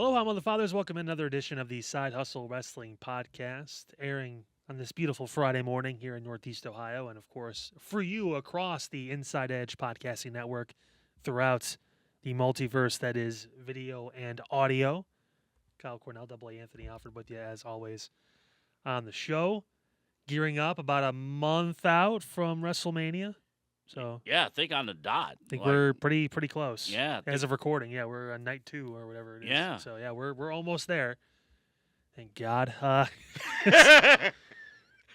Aloha, Mother Fathers. Welcome to another edition of the Side Hustle Wrestling Podcast, airing on this beautiful Friday morning here in Northeast Ohio, and of course, for you across the Inside Edge podcasting network throughout the multiverse that is video and audio. Kyle Cornell, Double A Anthony Alfred with you as always on the show. Gearing up about a month out from WrestleMania. So yeah, I think on the dot. I think we're pretty close. Yeah. As of recording, yeah, we're on night 2 or whatever it is. Yeah. So yeah, we're almost there. Thank God. I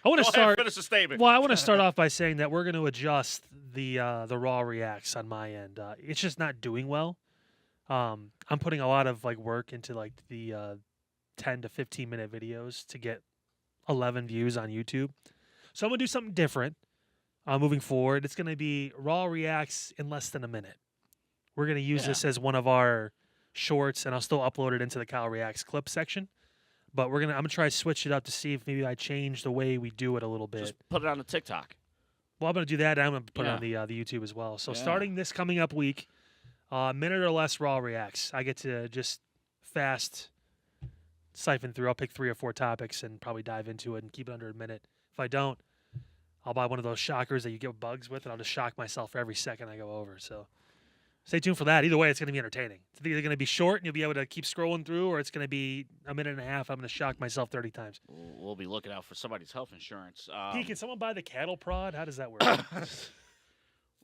want to start. Finish the statement. Well, I want to start off by saying that we're going to adjust the Raw reacts on my end. It's just not doing well. I'm putting a lot of work into the 10 to 15 minute videos to get 11 views on YouTube. So I'm gonna do something different. Moving forward, it's going to be Raw reacts in less than a minute. We're going to use this as one of our shorts, and I'll still upload it into the Kyle Reacts clip section. But I'm going to try to switch it up to see if maybe I change the way we do it a little bit. Just put it on the TikTok. Well, I'm going to do that, and I'm going to put it on the YouTube as well. So starting this coming up week, a minute or less Raw reacts. I get to just fast siphon through. I'll pick 3 or 4 topics and probably dive into it and keep it under a minute. If I don't, I'll buy one of those shockers that you get bugs with, and I'll just shock myself for every second I go over. So stay tuned for that. Either way, it's going to be entertaining. It's either going to be short, and you'll be able to keep scrolling through, or it's going to be a minute and a half. I'm going to shock myself 30 times. We'll be looking out for somebody's health insurance. Can someone buy the cattle prod? How does that work?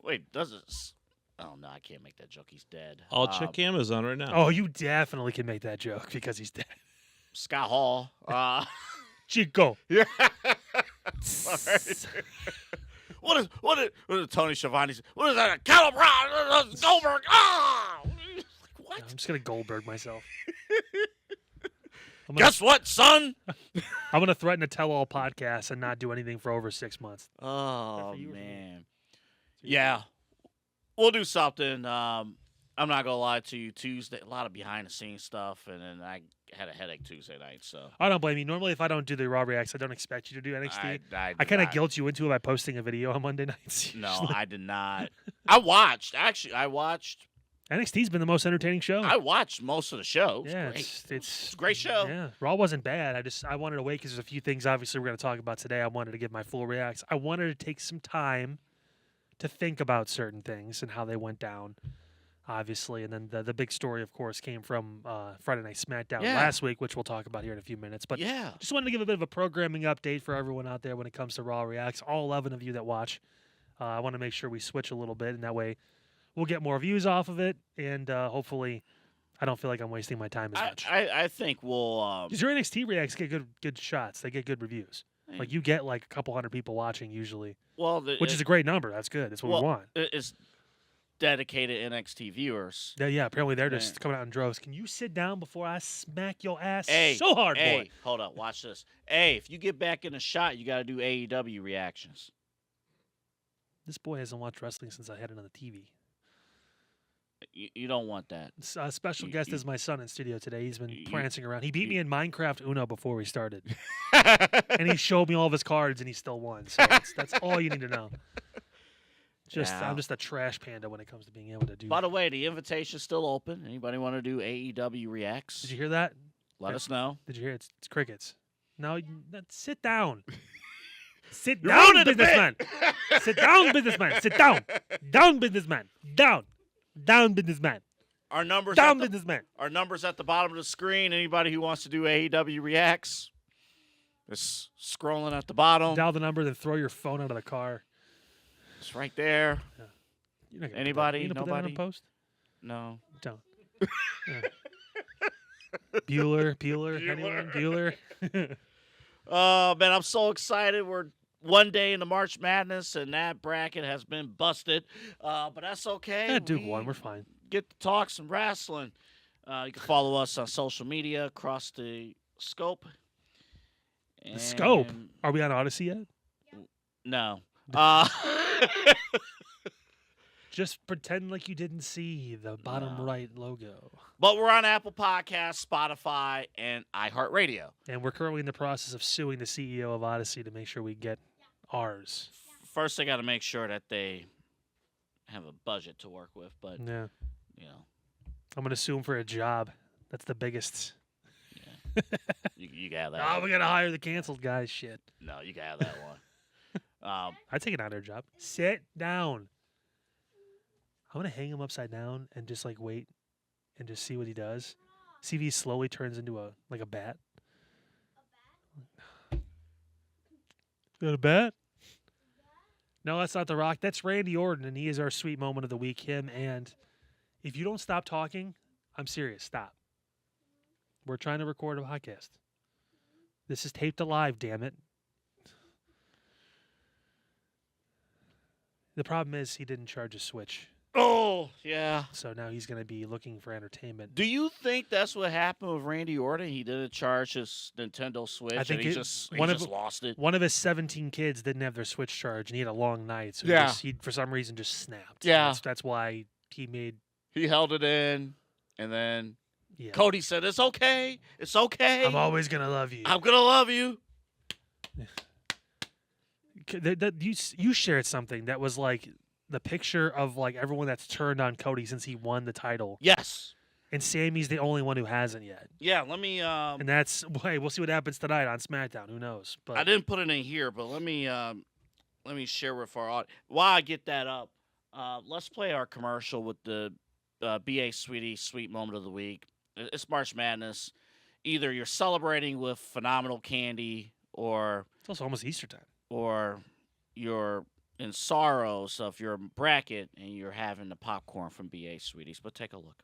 Wait, does it? Oh, no, I can't make that joke. He's dead. I'll check Amazon right now. Oh, you definitely can make that joke because he's dead. Scott Hall. Chico. Yeah. What is Tony Schiavone? What is that? Cattle prod? Goldberg. Ah! What? I'm just going to Goldberg myself. Guess what, son? I'm going to threaten to tell all podcasts and not do anything for over 6 months. Oh, man. Yeah. We'll do something. I'm not going to lie to you. Tuesday, a lot of behind-the-scenes stuff, and then I had a headache Tuesday night. So I don't blame you. Normally, if I don't do the Raw Reacts, I don't expect you to do NXT. I kind of guilt you into it by posting a video on Monday nights. No, I did not. I watched. NXT's been the most entertaining show. I watched most of the show. Yeah, it's a great show. Yeah, Raw wasn't bad. I wanted to wait because there's a few things obviously we're going to talk about today. I wanted to give my full reacts. I wanted to take some time to think about certain things and how they went down. Obviously, and then the big story, of course, came from Friday Night SmackDown last week, which we'll talk about here in a few minutes. But just wanted to give a bit of a programming update for everyone out there when it comes to Raw Reacts. All 11 of you that watch, I want to make sure we switch a little bit, and that way we'll get more views off of it, and hopefully I don't feel like I'm wasting my time as much. I think we'll... Because your NXT Reacts get good shots. They get good reviews. Like, you get a couple hundred people watching usually, which is a great number. That's good. That's what we want. It's dedicated NXT viewers. Yeah, apparently they're just coming out in droves. Can you sit down before I smack your ass so hard, boy? Hold up. Watch this. Hey, if you get back in a shot, you got to do AEW reactions. This boy hasn't watched wrestling since I had it on the TV. You don't want that. Special guest is my son in studio today. He's been prancing around. He beat me in Minecraft Uno before we started. And he showed me all of his cards, and he still won. So that's all you need to know. I'm just a trash panda when it comes to being able to do. By the way, the invitation's still open. Anybody want to do AEW reacts? Did you hear that? Let us know. Did you hear it? It's crickets. No, sit down. Sit down, businessman. Sit down, businessman. Sit down. Down, businessman. Down. Down, businessman. Our numbers. Down, businessman. Our numbers at the bottom of the screen. Anybody who wants to do AEW reacts, just scrolling at the bottom. Dial the number, then throw your phone out of the car. It's right there. Yeah. Anybody? Nobody? Put that in a post? No. Don't. Bueller. Anyone? Bueller? Oh, man, I'm so excited. We're one day into March Madness, and that bracket has been busted. But that's okay. Yeah, Duke won. We're fine. Get to talk some wrestling. You can follow us on social media across the scope. The scope? Are we on Odyssey yet? No. Just pretend like you didn't see the bottom right logo. But we're on Apple Podcasts, Spotify, and iHeartRadio. And we're currently in the process of suing the CEO of Odyssey to make sure we get ours. First, they got to make sure that they have a budget to work with. But, yeah, you know. I'm going to sue him for a job. That's the biggest. You got that. Oh, we gotta hire the canceled guys. Shit. No, you got that one. I'd take it on their job. Sit down. I'm gonna hang him upside down and just like wait and just see what he does. See if he slowly turns into a bat. Is that a bat? No, that's not The Rock. That's Randy Orton, and he is our sweet moment of the week. Him, and if you don't stop talking, I'm serious. Stop. We're trying to record a podcast. This is taped alive, damn it. The problem is he didn't charge a Switch. Oh, yeah. So now he's going to be looking for entertainment. Do you think that's what happened with Randy Orton? He didn't charge his Nintendo Switch, I think and he just lost it. One of his 17 kids didn't have their Switch charged, and he had a long night, so he for some reason just snapped. Yeah. That's why he held it in, and then yeah. Cody said, "It's okay. It's okay. I'm always going to love you. I'm going to love you." You shared something that was like the picture of like everyone that's turned on Cody since he won the title. Yes. And Sammy's the only one who hasn't yet. Yeah, let me and that's why we'll see what happens tonight on SmackDown. Who knows? But I didn't put it in here, but let me share with our audience. While I get that up, let's play our commercial with the BA Sweetie Sweet Moment of the Week. It's March Madness. Either you're celebrating with phenomenal candy, or it's also almost Easter time, or you're in sorrow. So if you're a bracket and you're having the popcorn from BA Sweeties, but take a look.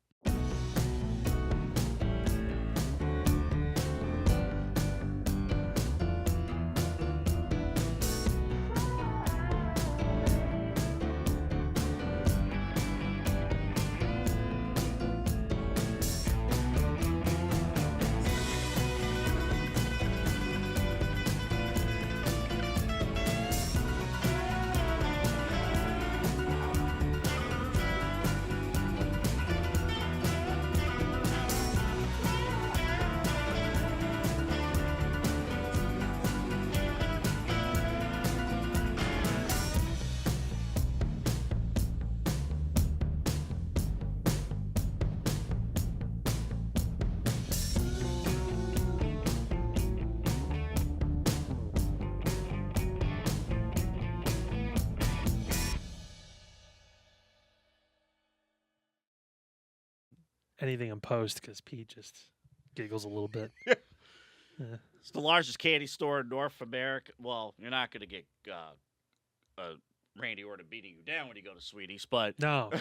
anything in post because Pete just giggles a little bit. It's the largest candy store in North America. Well, you're not going to get Randy Orton beating you down when you go to Sweeties, but no,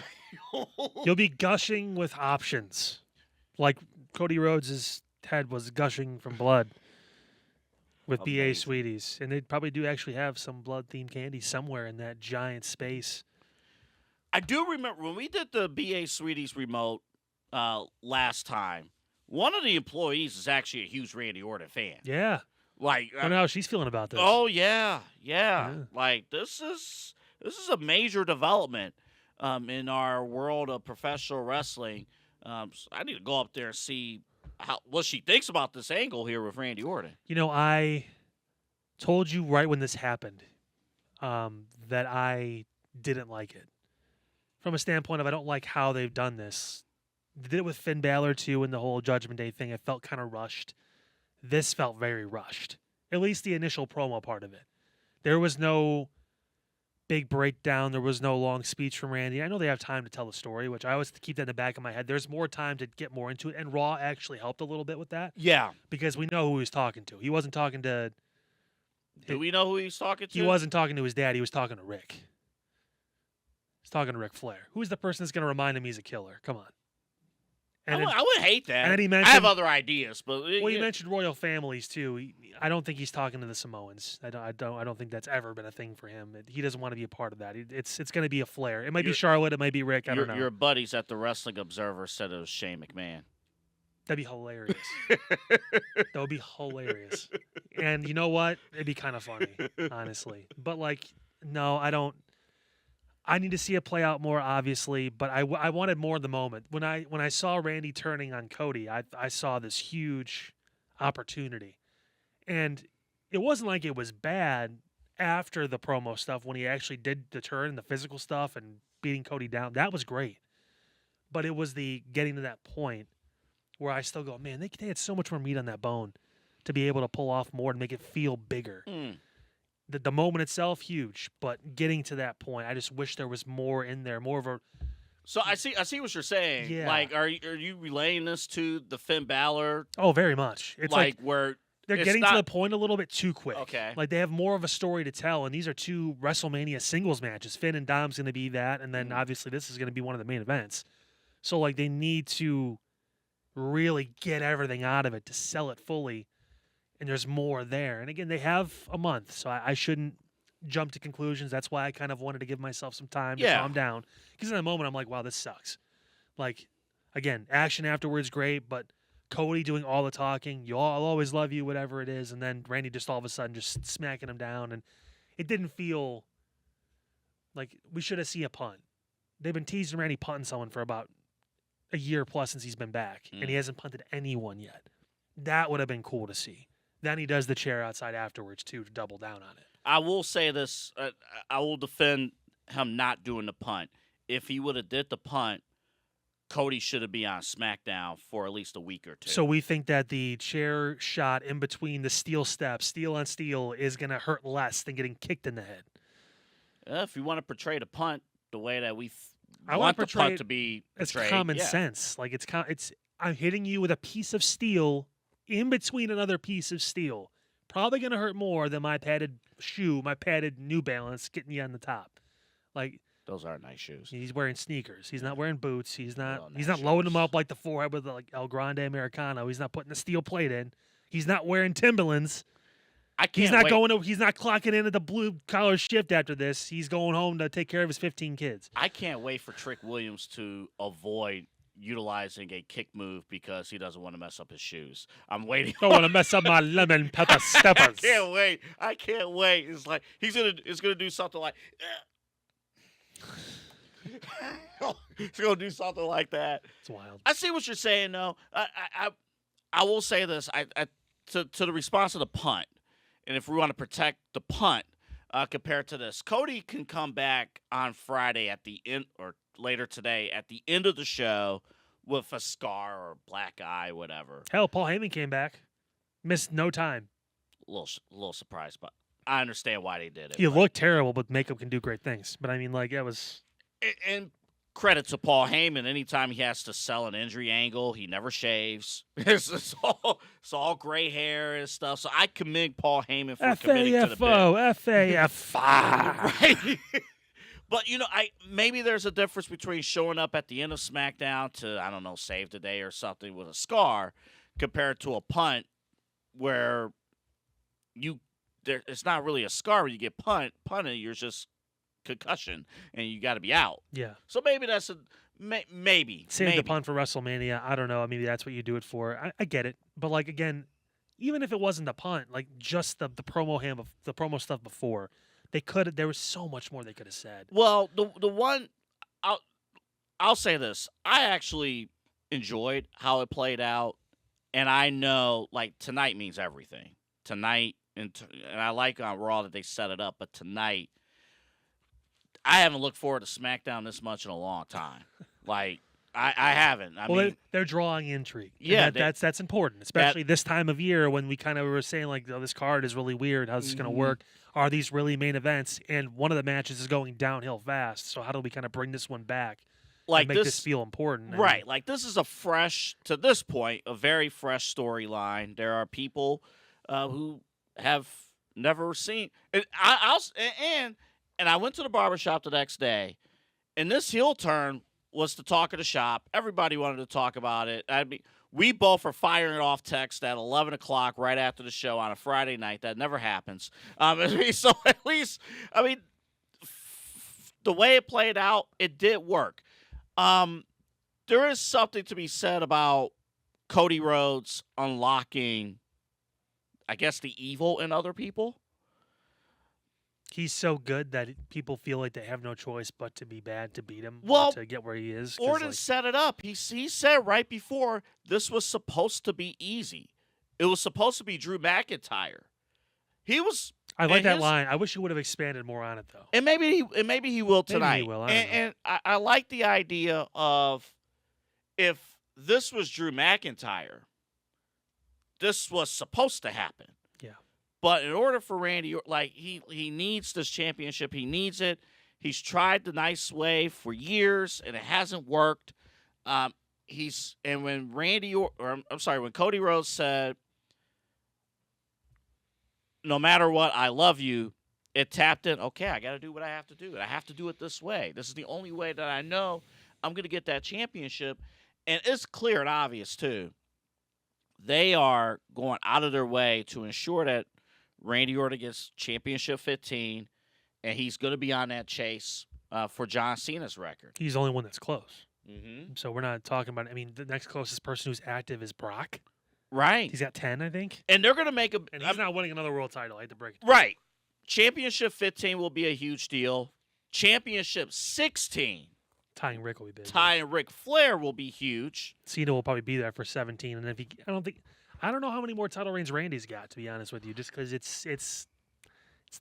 you'll be gushing with options, like Cody Rhodes' head was gushing from blood with BA Sweeties, and they probably do actually have some blood-themed candy somewhere in that giant space. I do remember when we did the BA Sweeties remote last time. One of the employees is actually a huge Randy Orton fan. Yeah. Like, I don't know how she's feeling about this. Oh yeah. Like this is a major development in our world of professional wrestling. So I need to go up there and see what she thinks about this angle here with Randy Orton. You know, I told you right when this happened that I didn't like it. From a standpoint of I don't like how they've done this. They did it with Finn Balor, too, and the whole Judgment Day thing. It felt kind of rushed. This felt very rushed. At least the initial promo part of it. There was no big breakdown. There was no long speech from Randy. I know they have time to tell the story, which I always keep that in the back of my head. There's more time to get more into it, and Raw actually helped a little bit with that. Yeah. Because we know who he was talking to. He wasn't talking to... Do we know who he's talking to? He wasn't talking to his dad. He was talking to Rick. He's talking to Ric Flair. Who's the person that's going to remind him he's a killer? Come on. And I would hate that. And then he mentioned, I have other ideas, but he mentioned royal families too. I don't think he's talking to the Samoans. I don't think that's ever been a thing for him. He doesn't want to be a part of that. It's going to be a Flair. It might be Charlotte. It might be Rick. I don't know. Your buddies at the Wrestling Observer said it was Shane McMahon. That'd be hilarious. That would be hilarious. And you know what? It'd be kind of funny, honestly. But no, I don't. I need to see it play out more, obviously, but I wanted more of the moment. When I saw Randy turning on Cody, I saw this huge opportunity. And it wasn't like it was bad after the promo stuff when he actually did the turn and the physical stuff and beating Cody down. That was great. But it was the getting to that point where I still go, man, they had so much more meat on that bone to be able to pull off more and make it feel bigger. The moment itself, huge, but getting to that point, I just wish there was more in there, more of a. So I see what you're saying. Yeah. Like, are you relaying this to the Finn Balor? Oh, very much. It's like where they're getting to the point a little bit too quick. Okay. Like they have more of a story to tell, and these are 2 WrestleMania singles matches. Finn and Dom's going to be that, and then obviously this is going to be one of the main events. So like they need to really get everything out of it to sell it fully, and there's more there. And again, they have a month, so I shouldn't jump to conclusions. That's why I kind of wanted to give myself some time to calm down. Because in that moment, I'm like, wow, this sucks. Like, again, action afterwards, great, but Cody doing all the talking, I'll always love you, whatever it is, and then Randy just all of a sudden just smacking him down, and it didn't feel like we should have seen a punt. They've been teasing Randy punting someone for about a year plus since he's been back, and he hasn't punted anyone yet. That would have been cool to see. Then he does the chair outside afterwards, too, to double down on it. I will say this. I will defend him not doing the punt. If he would have did the punt, Cody should have been on SmackDown for at least a week or 2. So we think that the chair shot in between the steel steps, steel on steel, is going to hurt less than getting kicked in the head. If you want to portray the punt the way that we I want want the punt to be portrayed, it's common sense. Like it's I'm hitting you with a piece of steel in between another piece of steel. Probably going to hurt more than my padded shoe, my padded New Balance getting you on the top. Like those are nice shoes. He's wearing sneakers. He's not wearing boots. He's not nice loading shoes. them up like the forehead with like El Grande Americano. He's not putting the steel plate in. He's not wearing Timberlands. He's not clocking in at the blue collar shift after this. He's going home to take care of his 15 kids. I can't wait for Trick Williams to avoid utilizing a kick move because he doesn't want to mess up his shoes. I'm waiting. Don't want to mess up my lemon pepper steppers. I can't wait. It's like he's gonna do something like he's gonna do something like that. It's wild. I see what you're saying though. I will say this. To the response of the punt, and if we want to protect the punt compared to this, Cody can come back on Friday at the end or later today at the end of the show with a scar or black eye, whatever. Hell, Paul Heyman came back, missed no time. A little surprised, but I understand why they did it. He looked terrible, but makeup can do great things. But I mean, like, it was. And credit to Paul Heyman. Anytime he has to sell an injury angle, he never shaves. It's all gray hair and stuff. So I commend Paul Heyman for committing to the bit. FAFO. Right. But, maybe there's a difference between showing up at the end of SmackDown to, I don't know, save the day or something with a scar compared to a punt where it's not really a scar when you get punted. You're just concussion, and you got to be out. Yeah. So maybe that's maybe. Save the punt for WrestleMania. I don't know. Maybe that's what you do it for. I get it. But, like, again, even if it wasn't a punt, like, just the promo stuff before, there was so much more they could have said. Well, the one I'll say this. I actually enjoyed how it played out, and I know like tonight means everything. Tonight and I like on Raw that they set it up, but tonight I haven't looked forward to SmackDown this much in a long time. Like I haven't. I mean, they're drawing intrigue. Yeah, that's important, especially this time of year when we kind of were saying like, oh, this card is really weird. How's this going to work? Are these really main events? And one of the matches is going downhill fast. So how do we kind of bring this one back? Like and make this feel important? Right. Like this is to this point, a very fresh storyline. There are people who have never seen. And I went to the barbershop the next day, and this heel turn was the talk of the shop. Everybody wanted to talk about it. We both are firing off text at 11 o'clock right after the show on a Friday night. That never happens. So at least, the way it played out, it did work. There is something to be said about Cody Rhodes unlocking, I guess, the evil in other people. He's so good that people feel like they have no choice but to be bad to beat him, to get where he is. Orton set it up. He said right before this was supposed to be easy. It was supposed to be Drew McIntyre. I like that line. I wish he would have expanded more on it though. And maybe he will tonight. Maybe he will. I like the idea of if this was Drew McIntyre. This was supposed to happen. Yeah. But in order for Randy, like, he needs this championship. He needs it. He's tried the nice way for years, and it hasn't worked. When Cody Rhodes said, "No matter what, I love you," it tapped in. Okay, I got to do what I have to do, and I have to do it this way. This is the only way that I know I'm going to get that championship, and it's clear and obvious too. They are going out of their way to ensure that Randy Orton gets championship 15, and he's going to be on that chase for John Cena's record. He's the only one that's close. Mm-hmm. So we're not talking about. I mean, the next closest person who's active is Brock. Right. He's got 10, I think. And they're going to make and he's not winning another world title. I hate to break it. Right. Championship 15 will be a huge deal. Championship 16. Tying Rick will be big. Tying Ric Flair will be huge. Cena will probably be there for 17, and if I don't know how many more title reigns Randy's got, to be honest with you, just because it's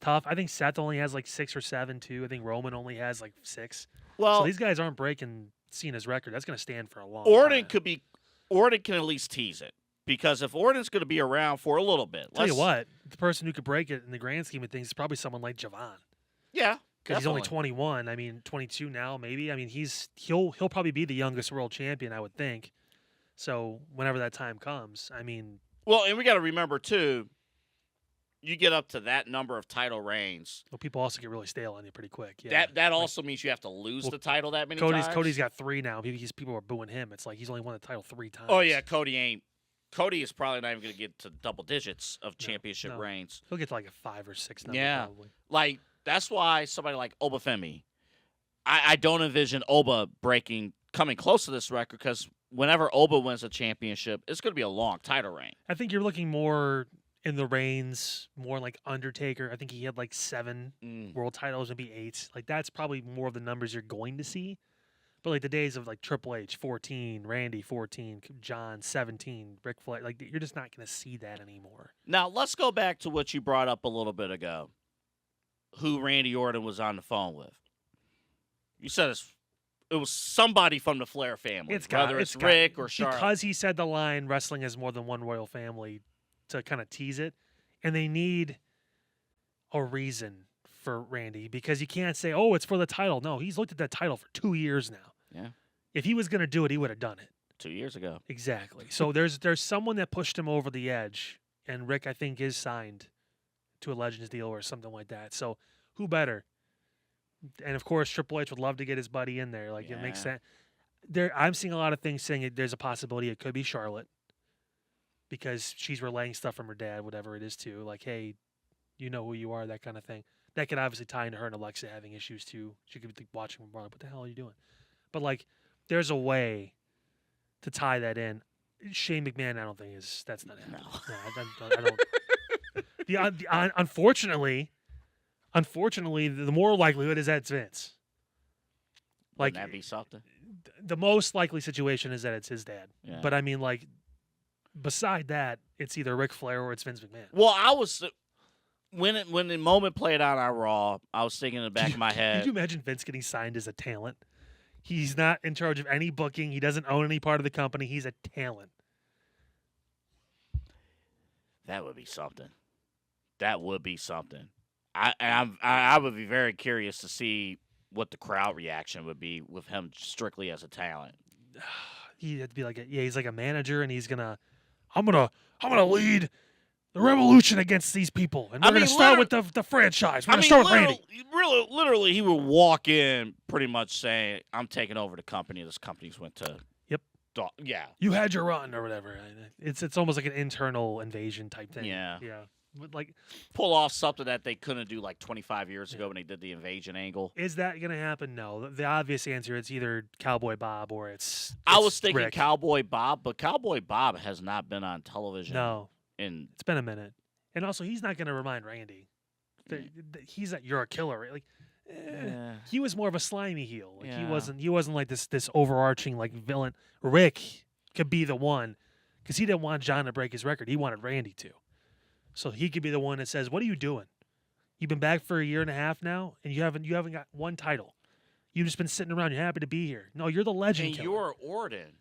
tough. I think Seth only has like 6 or 7 too. I think Roman only has like 6. Well, so these guys aren't breaking Cena's record. That's going to stand for a long Orton time. Orton can at least tease it, because if Orton's going to be around for a little bit, tell you what, the person who could break it in the grand scheme of things is probably someone like Javon. Yeah. Because he's only 21. I mean, 22 now, maybe. I mean, he'll probably be the youngest world champion, I would think. So whenever that time comes, I mean. Well, and we got to remember too, you get up to that number of title reigns. Well, people also get really stale on you pretty quick. Yeah. That also means you have to lose the title that many times. Cody's got 3 now. People are booing him. It's like he's only won the title 3 times. Oh yeah, Cody is probably not even going to get to double digits of championship reigns. He'll get to like a 5 or 6 number. Yeah, probably. like. That's why somebody like Oba Femi, I don't envision Oba coming close to this record, because whenever Oba wins a championship, it's going to be a long title reign. I think you're looking more in the reigns, more like Undertaker. I think he had like 7 world titles, maybe 8. Like that's probably more of the numbers you're going to see. But like the days of like Triple H 14, Randy 14, John 17, Ric Flair, like you're just not going to see that anymore. Now let's go back to what you brought up a little bit ago. Who Randy Orton was on the phone with. You said it was somebody from the Flair family, whether it's Rick or Charlotte. Because he said the line, wrestling has more than one royal family, to kind of tease it. And they need a reason for Randy, because you can't say, oh, it's for the title. No, he's looked at that title for 2 years now. Yeah. If he was going to do it, he would have done it. 2 years ago. Exactly. So there's someone that pushed him over the edge, and Rick, I think, is signed to a Legends deal or something like that. So who better? And of course, Triple H would love to get his buddy in there. Like it makes sense. I'm seeing a lot of things saying there's a possibility it could be Charlotte, because she's relaying stuff from her dad, whatever it is, too. Like, hey, you know who you are, that kind of thing. That could obviously tie into her and Alexa having issues too. She could be watching more like, what the hell are you doing? But like, there's a way to tie that in. Shane McMahon, I don't think that's not happening. No, I don't. Unfortunately, the more likelihood is that it's Vince. Like, wouldn't that be something? The most likely situation is that it's his dad. Yeah. But I mean, like, beside that, it's either Ric Flair or it's Vince McMahon. Well, I was when the moment played out on Raw, I was thinking in the back of my head. Could you imagine Vince getting signed as a talent? He's not in charge of any booking. He doesn't own any part of the company. He's a talent. That would be something. That would be something. I would be very curious to see what the crowd reaction would be with him strictly as a talent. He'd have to be like, he's like a manager, and I'm gonna lead the revolution against these people, and we're gonna start with the franchise. We're gonna start with Randy. Literally, he would walk in pretty much saying, "I'm taking over the company. This company's went to." Yep. Yeah. You had your run or whatever. It's almost like an internal invasion type thing. Yeah. Yeah. But like, pull off something that they couldn't do like 25 years ago when they did the invasion angle. Is that going to happen? No. The obvious answer is either Cowboy Bob or it's I was thinking Rick. Cowboy Bob, but Cowboy Bob has not been on television. No. It's been a minute. And also, he's not going to remind Randy. You're a killer. Right? Like, he was more of a slimy heel. Like, he wasn't like this overarching like villain. Rick could be the one, because he didn't want John to break his record. He wanted Randy to. So he could be the one that says, "What are you doing? You've been back for a year and a half now, and you haven't got one title. You've just been sitting around. You're happy to be here. No, you're the legend. And killer. you're Orton,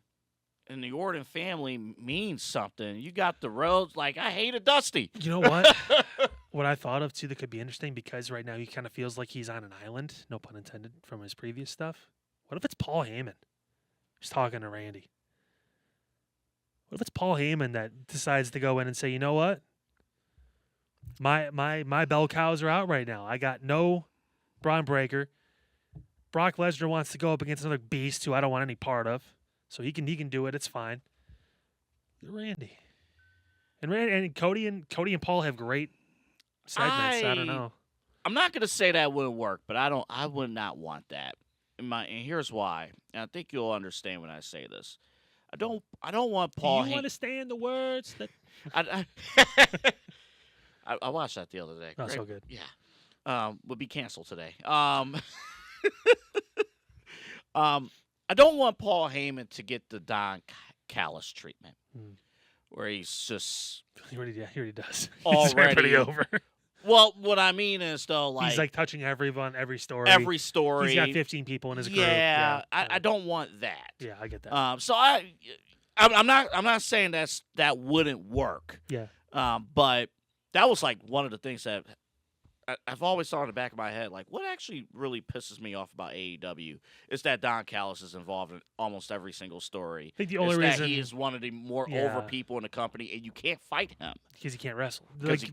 and the Orton family means something. You got the Rhodes. Like, I hated Dusty. You know what? What I thought of, too, that could be interesting, because right now he kind of feels like he's on an island, no pun intended, from his previous stuff. What if it's Paul Heyman? He's talking to Randy. What if it's Paul Heyman that decides to go in and say, you know what? My bell cows are out right now. I got no Braun Breaker. Brock Lesnar wants to go up against another beast who I don't want any part of. So he can do it. It's fine. Randy. And Cody and Paul have great segments. I don't know. I'm not gonna say that wouldn't work, but I would not want that. And here's why. And I think you'll understand when I say this. I don't want Paul. Do you understand the words that I watched that the other day. Oh, so good. Yeah. Would be canceled today. I don't want Paul Heyman to get the Don Callis treatment, where he's just he already does. Already He's pretty over. Well, what I mean is, though, like he's like touching everyone, every story. Every story. He's got 15 people in his group. Yeah, I don't want that. Yeah, I get that. So I'm not saying that wouldn't work. Yeah. But that was like one of the things that I've always thought in the back of my head, like, what actually really pisses me off about AEW is that Don Callis is involved in almost every single story. I think the only reason that he is one of the more over people in the company, and you can't fight him because he can't wrestle. Like,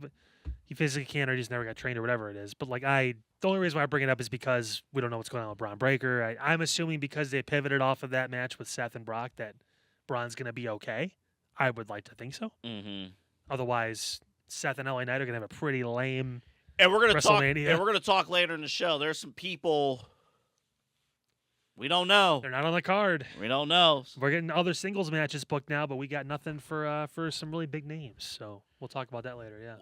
he physically can't, or he just never got trained, or whatever it is. But like the only reason why I bring it up is because we don't know what's going on with Braun Breaker. I'm assuming because they pivoted off of that match with Seth and Brock that Braun's going to be okay. I would like to think so. Mm-hmm. Otherwise, Seth and LA Knight are going to have a pretty lame. And we're gonna talk. WrestleMania. And we're gonna talk later in the show. There's some people we don't know. They're not on the card. We don't know. We're getting other singles matches booked now, but we got nothing for some really big names. So we'll talk about that later. Yeah.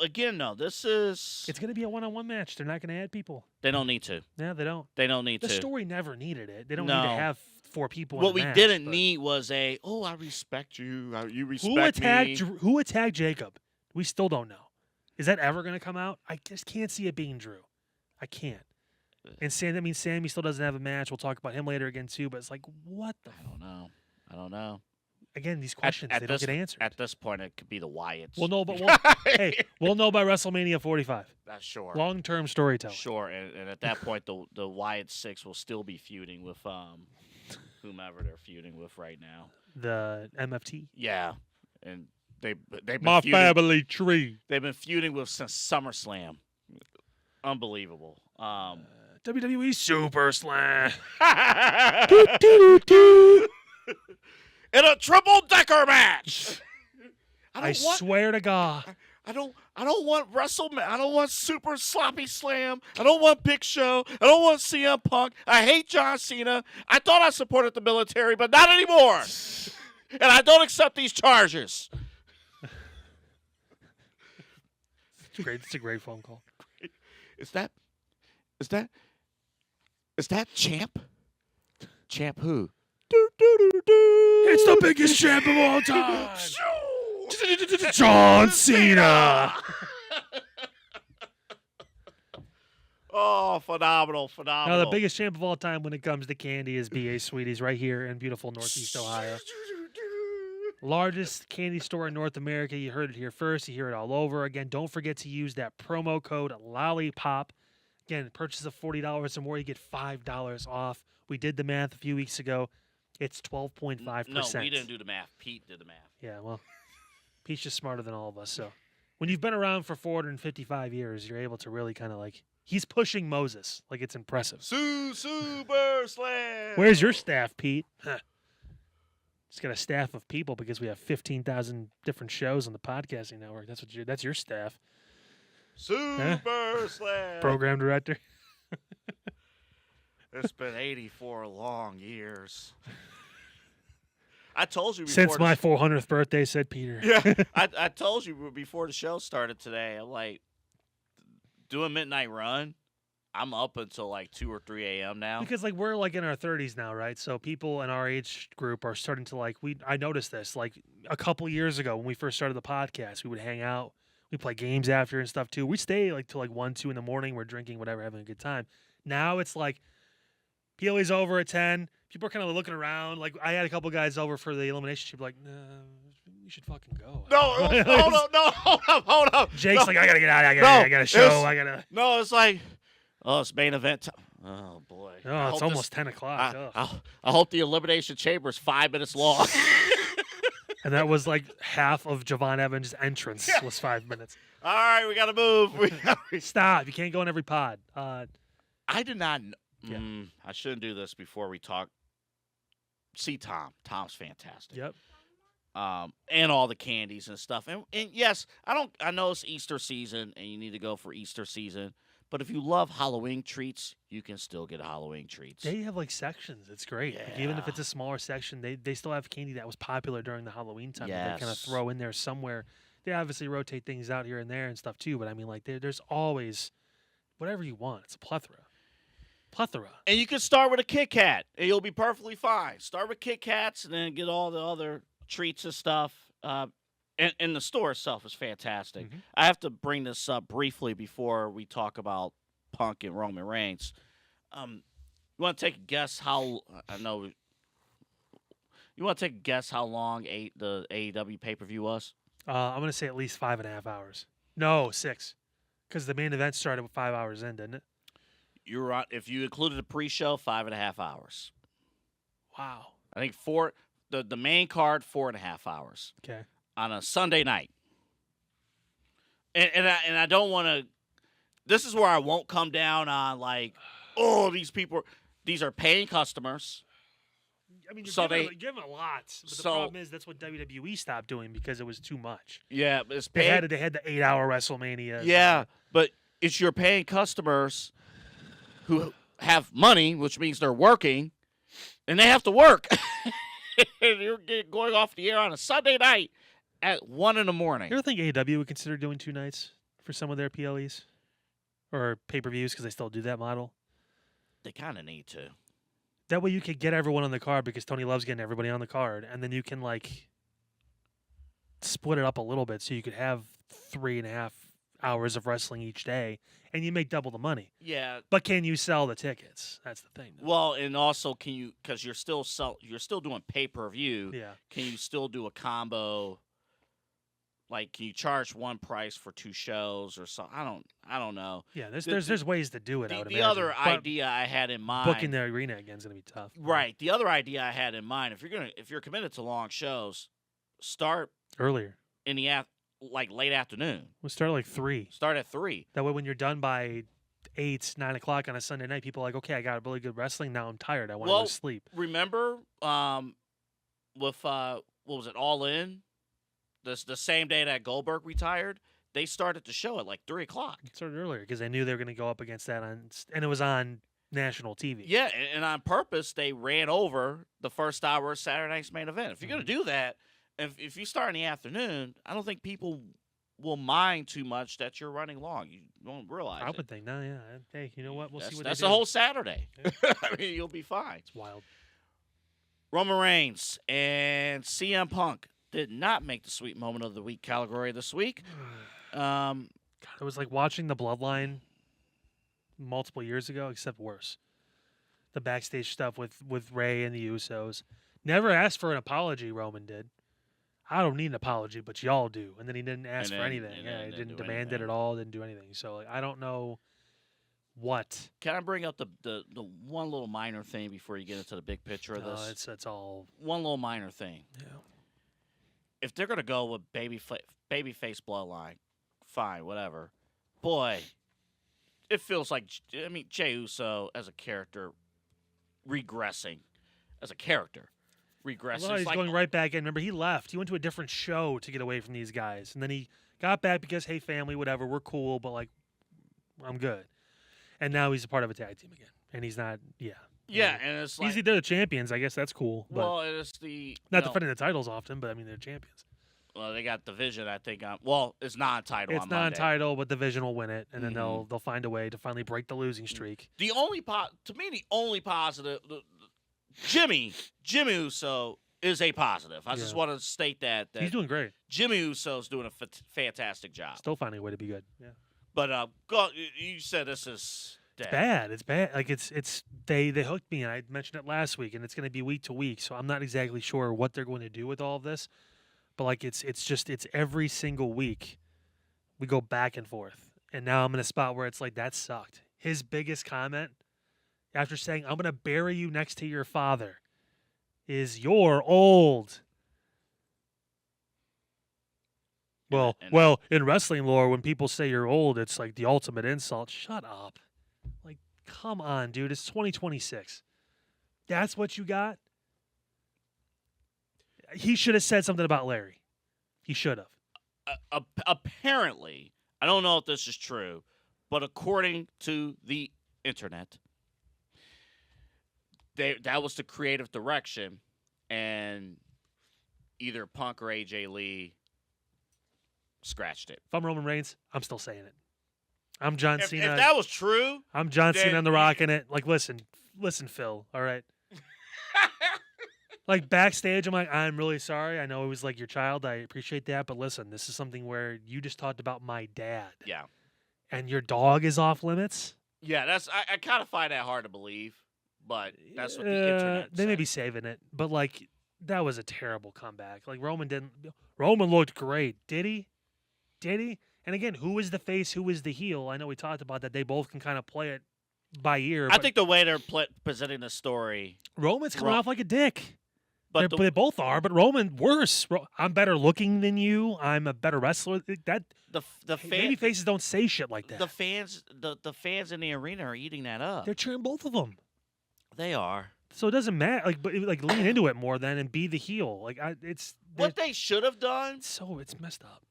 Again, though, it's gonna be a one-on-one match. They're not gonna add people. They don't need to. Yeah, they don't. They don't need to. to. The story never needed it. They don't need to have 4 people. What in we match, didn't need was I respect you. You respect me. Who attacked Jacob? We still don't know. Is that ever going to come out? I just can't see it being Drew. I can't. And Sammy still doesn't have a match. We'll talk about him later again, too. But it's like, what the? I don't know. Again, these questions, they don't get answered. At this point, it could be the Wyatts. We'll know, we'll know by WrestleMania 45. That's sure. Long-term storytelling. Sure, and at that point, the Wyatt 6 will still be feuding with whomever they're feuding with right now. The MFT? Yeah, and they've been my feuding, family tree. They've been feuding with since SummerSlam. Unbelievable. WWE Superstars. In a triple-decker match. I swear to God. I don't want WrestleMania. I don't want Super Sloppy Slam. I don't want Big Show. I don't want CM Punk. I hate John Cena. I thought I supported the military, but not anymore. And I don't accept these charges. It's a great phone call. Is that Champ? Champ who? It's the biggest champ of all time. John Cena. Oh, phenomenal. Now, the biggest champ of all time when it comes to candy is B.A. Sweeties right here in beautiful Northeast Ohio. Largest candy store in North America. You heard it here first. You hear it all over. Again, don't forget to use that promo code Lollipop. Again, purchase of $40 or more, you get $5 off. We did the math a few weeks ago. It's 12.5%. No, we didn't do the math. Pete did the math. Yeah, well, Pete's just smarter than all of us. So when you've been around for 455 years, you're able to really kind of like, he's pushing Moses. Like, it's impressive. Super Slam. Where's your staff, Pete? Huh. Just got a staff of people because we have 15,000 different shows on the podcasting network. That's your staff. Super Slam. Program director. It's been 84 long years. I told you before since my 400th birthday, said Peter. Yeah, I told you before the show started today. I'm like, doing midnight run. I'm up until like 2 or 3 a.m. now. Because like we're like in our 30s now, right? So people in our age group are starting to like I noticed this like a couple years ago when we first started the podcast. We would hang out, we play games after and stuff too. We stay like till like 1, 2 in the morning. We're drinking, whatever, having a good time. Now it's like Peely's over at 10. people are kind of looking around. Like I had a couple guys over for the elimination. She'd be like, "No, you should fucking go." No, hold up. Jake's No. like, "I gotta get out. I got a show. I gotta." No, it's like, oh, it's main event time. Oh boy. Oh, it's almost 10 o'clock. I hope the elimination chamber is 5 minutes long. And that was like half of Javon Evans' entrance was 5 minutes. All right, we gotta move. Stop! You can't go in every pod. I did not. Yeah. I shouldn't do this before we talk. See Tom. Tom's fantastic. Yep. And all the candies and stuff. And yes, I know it's Easter season and you need to go for Easter season. But if you love Halloween treats, you can still get Halloween treats. They have like sections. It's great. Like, even if it's a smaller section, they still have candy that was popular during the Halloween time that they kind of throw in there somewhere. They obviously rotate things out here and there and stuff too. But I mean, like there's always whatever you want. It's a plethora. And you can start with a Kit Kat, and you'll be perfectly fine. Start with Kit Kats, and then get all the other treats and stuff. And the store itself is fantastic. Mm-hmm. I have to bring this up briefly before we talk about Punk and Roman Reigns. You want to take a guess how? I know. You want to take a guess how long the AEW pay-per-view was? I'm gonna say at least 5.5 hours. No, 6, because the main event started with 5 hours in, didn't it? You're right. If you included a pre-show, 5.5 hours. Wow. I think the main card 4.5 hours. Okay. On a Sunday night. And I don't want to. This is where I won't come down on like, oh, these are paying customers. I mean, So you're giving a lot. But the problem is that's what WWE stopped doing because it was too much. Yeah, but it's They had the 8-hour WrestleMania. Yeah, but it's your paying customers who have money, which means they're working, and they have to work. And you're going off the air on a Sunday night at 1 a.m. You ever think AEW would consider doing 2 nights for some of their PLEs or pay-per-views because they still do that model? They kind of need to. That way you could get everyone on the card because Tony loves getting everybody on the card, and then you can like split it up a little bit so you could have 3.5 hours of wrestling each day, and you make double the money. Yeah. But can you sell the tickets? That's the thing. Though. Well, and also can you, because you're still doing pay-per-view. Yeah. Can you still do a combo? Like, can you charge one price for 2 shows or something? I don't know. Yeah, there's ways to do it. I would The imagine. other But idea I had in mind, booking the arena again is gonna be tough. right? The other idea I had in mind, if you're committed to long shows, start Earlier. in the like late afternoon. We'll start at like 3. Start at 3. That way, when you're done by 8, 9 o'clock on a Sunday night, people are like, okay, I got really good wrestling. Now I'm tired. I want to go to sleep. Remember, with what was it, All In? The same day that Goldberg retired, they started the show at like 3 o'clock. It started earlier because they knew they were going to go up against that and it was on national TV. Yeah, and on purpose, they ran over the first hour of Saturday night's main event. If you're going to do that, if you start in the afternoon, I don't think people will mind too much that you're running long. You won't realize I it. would think, no, yeah. Hey, you know what? We'll see what That's they do. the whole Saturday. Yeah. I mean, you'll be fine. It's wild. Roman Reigns and CM Punk did not make the sweet moment of the week category this week. God, it was like watching the Bloodline multiple years ago, except worse. The backstage stuff with Ray and the Usos. Never asked for an apology, Roman did. I don't need an apology, but y'all do. And then he didn't ask for anything. Yeah, he didn't demand it at all, didn't do anything. So like, I don't know what. Can I bring up the one little minor thing before you get into the big picture of this? It's all one little minor thing. Yeah. If they're gonna go with babyface bloodline, fine, whatever. Boy, it feels like Jey Uso as a character regressing, Well, he's going right back in. Remember, he left. He went to a different show to get away from these guys, and then he got back because, hey, family, whatever, we're cool, but like, I'm good. And now he's a part of a tag team again, and he's not. Yeah. Yeah, and it's like they're the champions. I guess that's cool. But well, it's the not defending the titles often, but I mean they're champions. Well, they got division, I think. It's non-title. It's non-title, but division will win it, and then they'll find a way to finally break the losing streak. The only positive, Jimmy Uso is a positive. I just want to state that he's doing great. Jimmy Uso's doing a fantastic job. Still finding a way to be good. Yeah. But you said this is. It's bad. It's bad. Like they hooked me, and I mentioned it last week, and it's going to be week to week. So I'm not exactly sure what they're going to do with all of this, but like it's every single week we go back and forth, and now I'm in a spot where it's like that sucked. His biggest comment after saying I'm going to bury you next to your father is you're old. Well, in wrestling lore, when people say you're old, it's like the ultimate insult. Shut up. Like, come on, dude. It's 2026. That's what you got? He should have said something about Larry. He should have. Apparently, I don't know if this is true, but according to the internet, that was the creative direction, and either Punk or AJ Lee scratched it. If I'm Roman Reigns, I'm still saying it. I'm John Cena. If that was true, I'm John Cena on the Rock in it. Like, listen, Phil. All right. Like backstage, I'm like, I'm really sorry. I know it was like your child. I appreciate that, but listen, this is something where you just talked about my dad. Yeah. And your dog is off limits. Yeah, I kind of find that hard to believe, but that's what the internet They may be saving it, but like that was a terrible comeback. Like Roman looked great. Did he? And again, who is the face? Who is the heel? I know we talked about that. They both can kind of play it by ear. I think the way they're presenting the story, Roman's coming off like a dick. But they both are. But Roman worse. I'm better looking than you. I'm a better wrestler. Baby faces don't say shit like that. The fans in the arena are eating that up. They're cheering both of them. They are. So it doesn't matter. Like lean into it more then and be the heel. Like what they should have done. So it's messed up.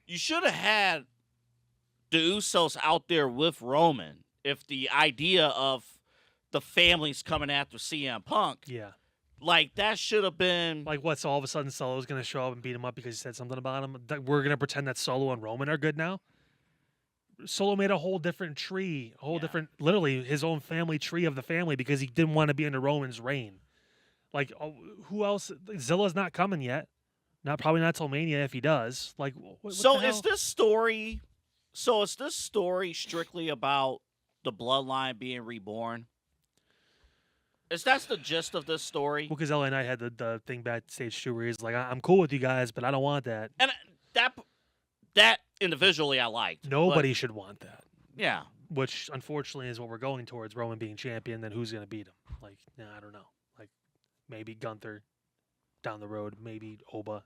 You should have had the Usos out there with Roman if the idea of the families coming after CM Punk. Yeah. Like, that should have been... Like, what's all of a sudden Solo's going to show up and beat him up because he said something about him? We're going to pretend that Solo and Roman are good now? Solo made a whole different tree, different, literally his own family tree of the family because he didn't want to be under Roman's reign. Like, who else? Zilla's not coming yet. Probably not till Mania if he does. Like, so is this story strictly about the bloodline being reborn? That's the gist of this story? Well, because LA Knight had the thing backstage too, where he's like, "I'm cool with you guys, but I don't want that." And that individually, I liked. Nobody should want that. Yeah. Which unfortunately is what we're going towards: Roman being champion. Then who's going to beat him? Like, I don't know. Like, maybe Gunther down the road, maybe Oba.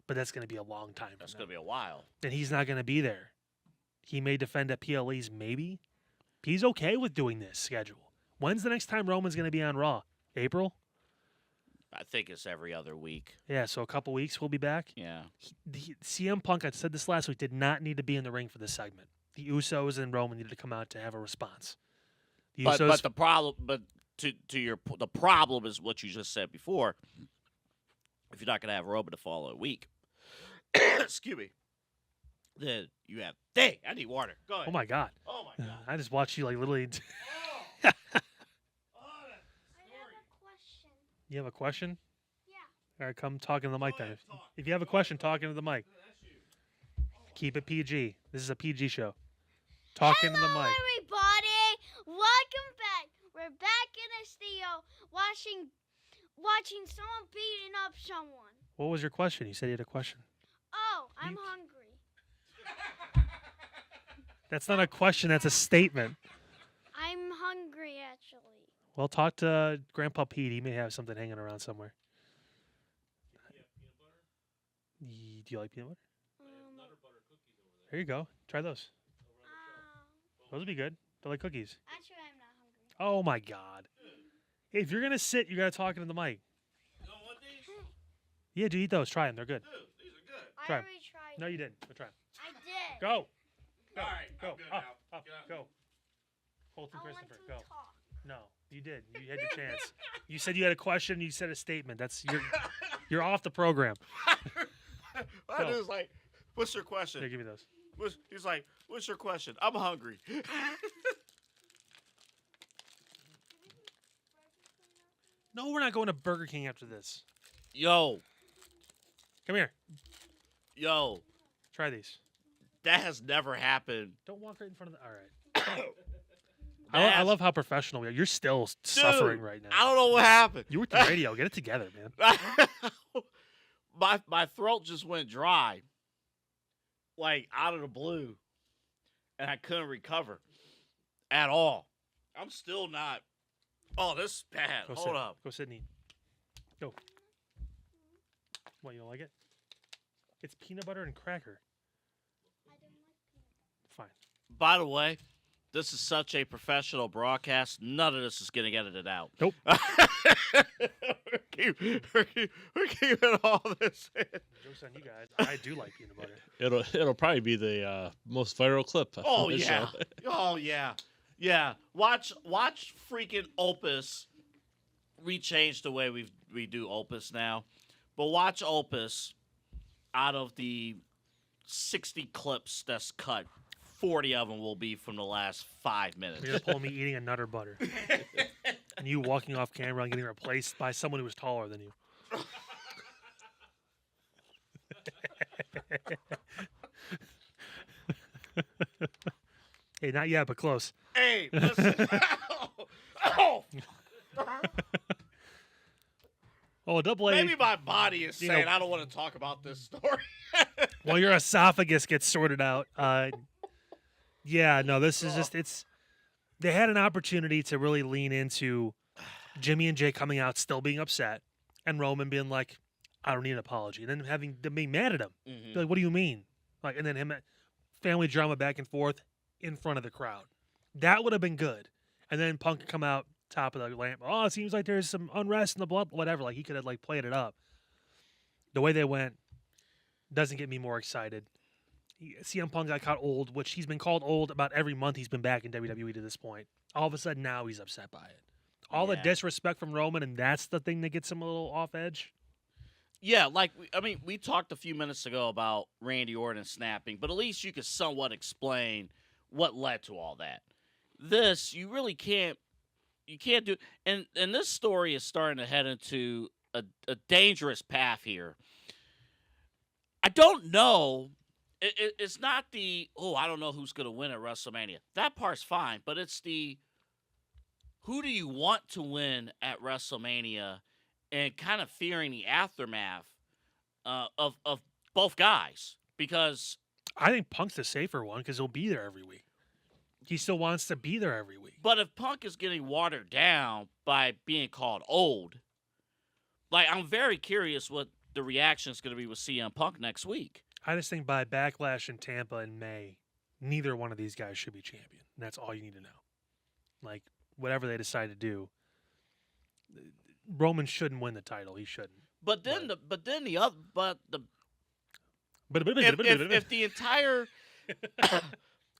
But that's going to be a long time. That's going to be a while. And he's not going to be there. He may defend at PLEs, maybe. He's okay with doing this schedule. When's the next time Roman's going to be on Raw? April? I think it's every other week. Yeah, so a couple weeks we'll be back. Yeah. CM Punk, I said this last week, did not need to be in the ring for this segment. The Usos and Roman needed to come out to have a response. But the problem, the problem is what you just said before. If you're not going to have Roman to follow a week, excuse me, then you have. Dang, I need water. Go ahead. Oh my God. I just watched you like literally. I have a question. You have a question? Yeah. All right, come talk into the mic then. If you have a question, talk into the mic. Keep it PG. This is a PG show. Talk into the mic. Hello, everybody. Welcome back. We're back in the studio watching someone beating up someone. What was your question? You said you had a question. Oh, I'm hungry. That's not a question. That's a statement. I'm hungry, actually. Well, talk to Grandpa Pete. He may have something hanging around somewhere. Do you like peanut butter? There you go. Try those. Those would be good. They're like cookies. Actually, I'm not hungry. Oh, my God. If you're going to sit, you got to talk into the mic. You don't want these? Yeah, dude, eat those. Try them. They're good. Dude, these are good. Try I 'em. already tried. No, you didn't. Go try them. I did. Go. All right, Go. I'm good Up, now. up, go. Hold through I want Christopher. to Go. talk. No, you did. You had your chance. You said you had a question. You said a statement. You're off the program. I was like, what's your question? Here, give me those. He's like, what's your question? I'm hungry. No, we're not going to Burger King after this. Yo. Come here. Yo. Try these. That has never happened. Don't walk right in front of the. All right. I love how professional we are. You're still suffering right now. I don't know what happened. You worked in radio. Get it together, man. My throat just went dry, like out of the blue, and I couldn't recover at all. I'm still not. Oh, this is bad. Hold up. Go, Sydney. Go. What, you don't like it? It's peanut butter and cracker. Fine. By the way, this is such a professional broadcast. None of this is going to get edited out. Nope. we're keeping all this in. Jokes on you guys. I do like peanut butter. It'll probably be the most viral clip. Oh on this yeah. show. Oh yeah. Yeah. Watch freaking Opus rechange the way we do Opus now. But watch Opus, out of the 60 clips that's cut, 40 of them will be from the last 5 minutes. You're going to pull me eating a Nutter Butter. And you walking off camera and getting replaced by someone who was taller than you. Hey, not yet, but close. Hey, listen. Oh. Oh, double A. Maybe my body is saying I don't want to talk about this story. Well, your esophagus gets sorted out. Yeah, no, this is just, they had an opportunity to really lean into Jimmy and Jay coming out still being upset and Roman being like, I don't need an apology. And then having them being mad at him. Mm-hmm. Be like, what do you mean? Like, and then him, family drama back and forth in front of the crowd. That would have been good. And then Punk could come out top of the lamp. Oh, it seems like there's some unrest in the blood, whatever. Like, he could have, like, played it up. The way they went doesn't get me more excited. CM Punk got caught old, which he's been called old about every month he's been back in WWE to this point. All of a sudden, now he's upset by it. All the disrespect from Roman, and that's the thing that gets him a little off edge. Yeah, like, we talked a few minutes ago about Randy Orton snapping, but at least you could somewhat explain what led to all that. This, you really can't do, and this story is starting to head into a dangerous path here. I don't know. It's not the, I don't know who's going to win at WrestleMania. That part's fine, but it's the, who do you want to win at WrestleMania, and kind of fearing the aftermath of both guys. Because I think Punk's the safer one because he'll be there every week. He still wants to be there every week. But if Punk is getting watered down by being called old, like, I'm very curious what the reaction is going to be with CM Punk next week. I just think by Backlash in Tampa in May, neither one of these guys should be champion. And that's all you need to know. Like, whatever they decide to do, Roman shouldn't win the title. He shouldn't. But then If if the entire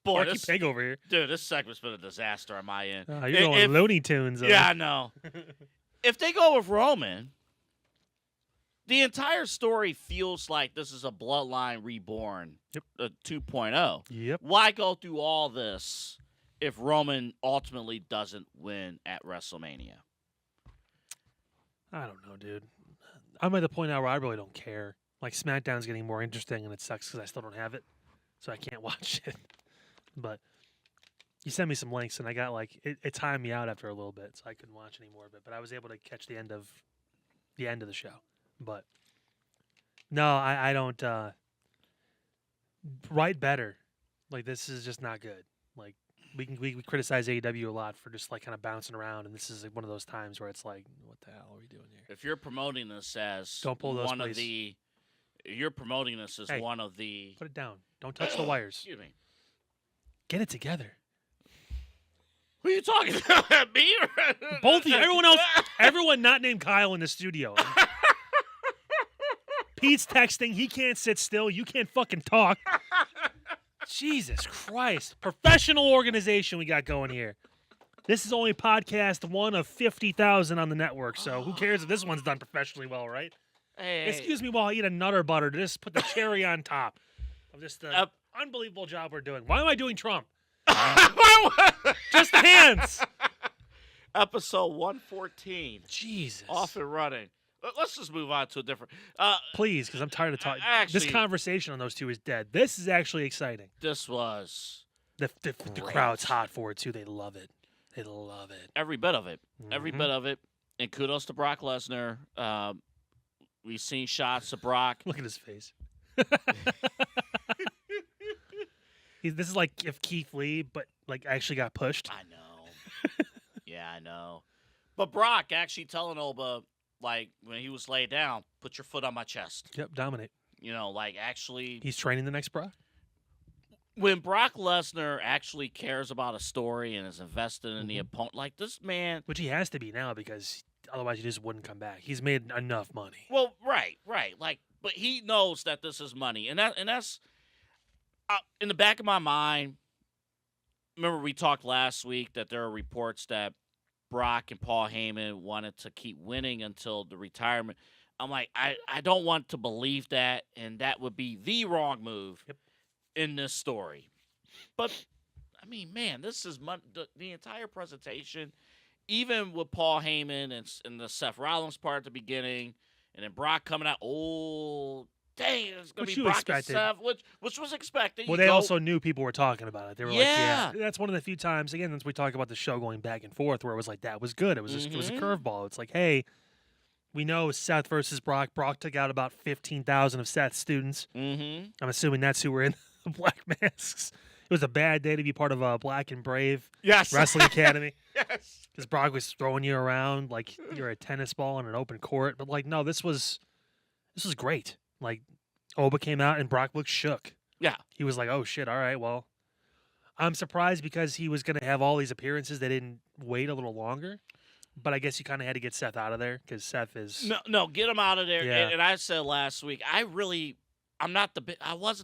boy, Marky Peg over here. Dude, this segment's been a disaster on my end. You're going Looney Tunes. Yeah, I know. If they go with Roman, the entire story feels like this is a Bloodline Reborn 2.0. Yep. Why go through all this if Roman ultimately doesn't win at WrestleMania? I don't know, dude. I'm at the point now where I really don't care. Like, SmackDown's getting more interesting, and it sucks because I still don't have it, so I can't watch it. But you sent me some links, and I got, like, it timed me out after a little bit, so I couldn't watch any more of it. But I was able to catch the end of the show. But no, I don't. Write better. Like, this is just not good. Like, we criticize AEW a lot for just, like, kind of bouncing around, and this is like one of those times where it's like, what the hell are we doing here? If you're promoting this as Don't pull those, one of please. the, you're promoting this as one of the. Put it down. Don't touch the wires. Excuse me. Get it together. Who are you talking about? Me? Both of you. Everyone else. Everyone not named Kyle in the studio. Pete's texting. He can't sit still. You can't fucking talk. Jesus Christ. Professional organization we got going here. This is only podcast 1 of 50,000 on the network, so who cares if this one's done professionally well, right? Hey. Excuse me while I eat a Nutter Butter to just put the cherry on top of this unbelievable job we're doing. Why am I doing Trump? Just the hands. Episode 114. Jesus. Off and running. Let's just move on to a different. Please, because I'm tired of talking. Actually, this conversation on those two is dead. This is actually exciting. This was The crowd's hot for it too. They love it. They love it. Every bit of it. Every Mhm. bit of it. And kudos to Brock Lesnar. We've seen shots of Brock. Look at his face. This is like if Keith Lee, but like actually got pushed. I know. Yeah, I know. But Brock actually telling Oba, like, when he was laid down, put your foot on my chest. Yep, dominate. You know, like, actually. He's training the next Brock. When Brock Lesnar actually cares about a story and is invested in the opponent, like this man. Which he has to be now because otherwise he just wouldn't come back. He's made enough money. Well, right. Like, but he knows that this is money, and that's in the back of my mind. Remember, we talked last week that there are reports that Brock and Paul Heyman wanted to keep winning until the retirement. I'm like, I don't want to believe that, and that would be the wrong move in this story. But, I mean, man, this is the entire presentation, even with Paul Heyman and the Seth Rollins part at the beginning, and then Brock coming out, oh, dang, it's going to be Brock and Seth, which was expected. Well, they also knew people were talking about it. They were like, Yeah. that's one of the few times, again, as we talk about the show going back and forth, where it was like, that was good. It was just, it was a curveball. It's like, hey, we know Seth versus Brock. Brock took out about 15,000 of Seth's students. Mm-hmm. I'm assuming that's who were in the black masks. It was a bad day to be part of a Black and Brave Wrestling Academy. Yes. Because Brock was throwing you around like you're a tennis ball in an open court. But like, no, this was great. Like, Oba came out and Brock looked shook. Yeah. He was like, oh shit, all right, well. I'm surprised because he was going to have all these appearances. They didn't wait a little longer. But I guess you kind of had to get Seth out of there because Seth is. No, get him out of there. Yeah. And I said last week, I wasn't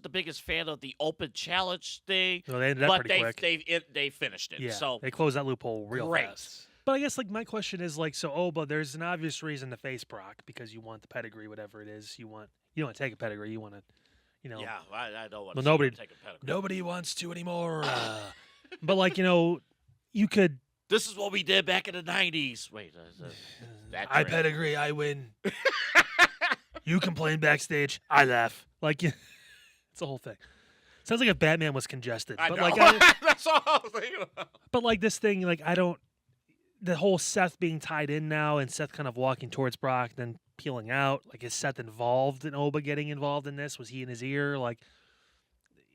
the biggest fan of the open challenge thing. Well, they ended up but pretty quick. they finished it. Yeah, So they closed that loophole real great. fast. But I guess like my question is like, so Oba, there's an obvious reason to face Brock because you want the pedigree, whatever it is. You don't want to take a pedigree. You want to, Yeah, I don't want Well, to nobody- take a pedigree. Nobody wants to anymore. But like, you could. This is what we did back in the 90s. Wait, that I train. pedigree, I win. You complain backstage, I laugh. Like, it's the whole thing. Sounds like if Batman was congested. I But know. like, That's all I was thinking about. but like this thing, like the whole Seth being tied in now and Seth kind of walking towards Brock, then peeling out. Like, is Seth involved in Oba getting involved in this? Was he in his ear? Like,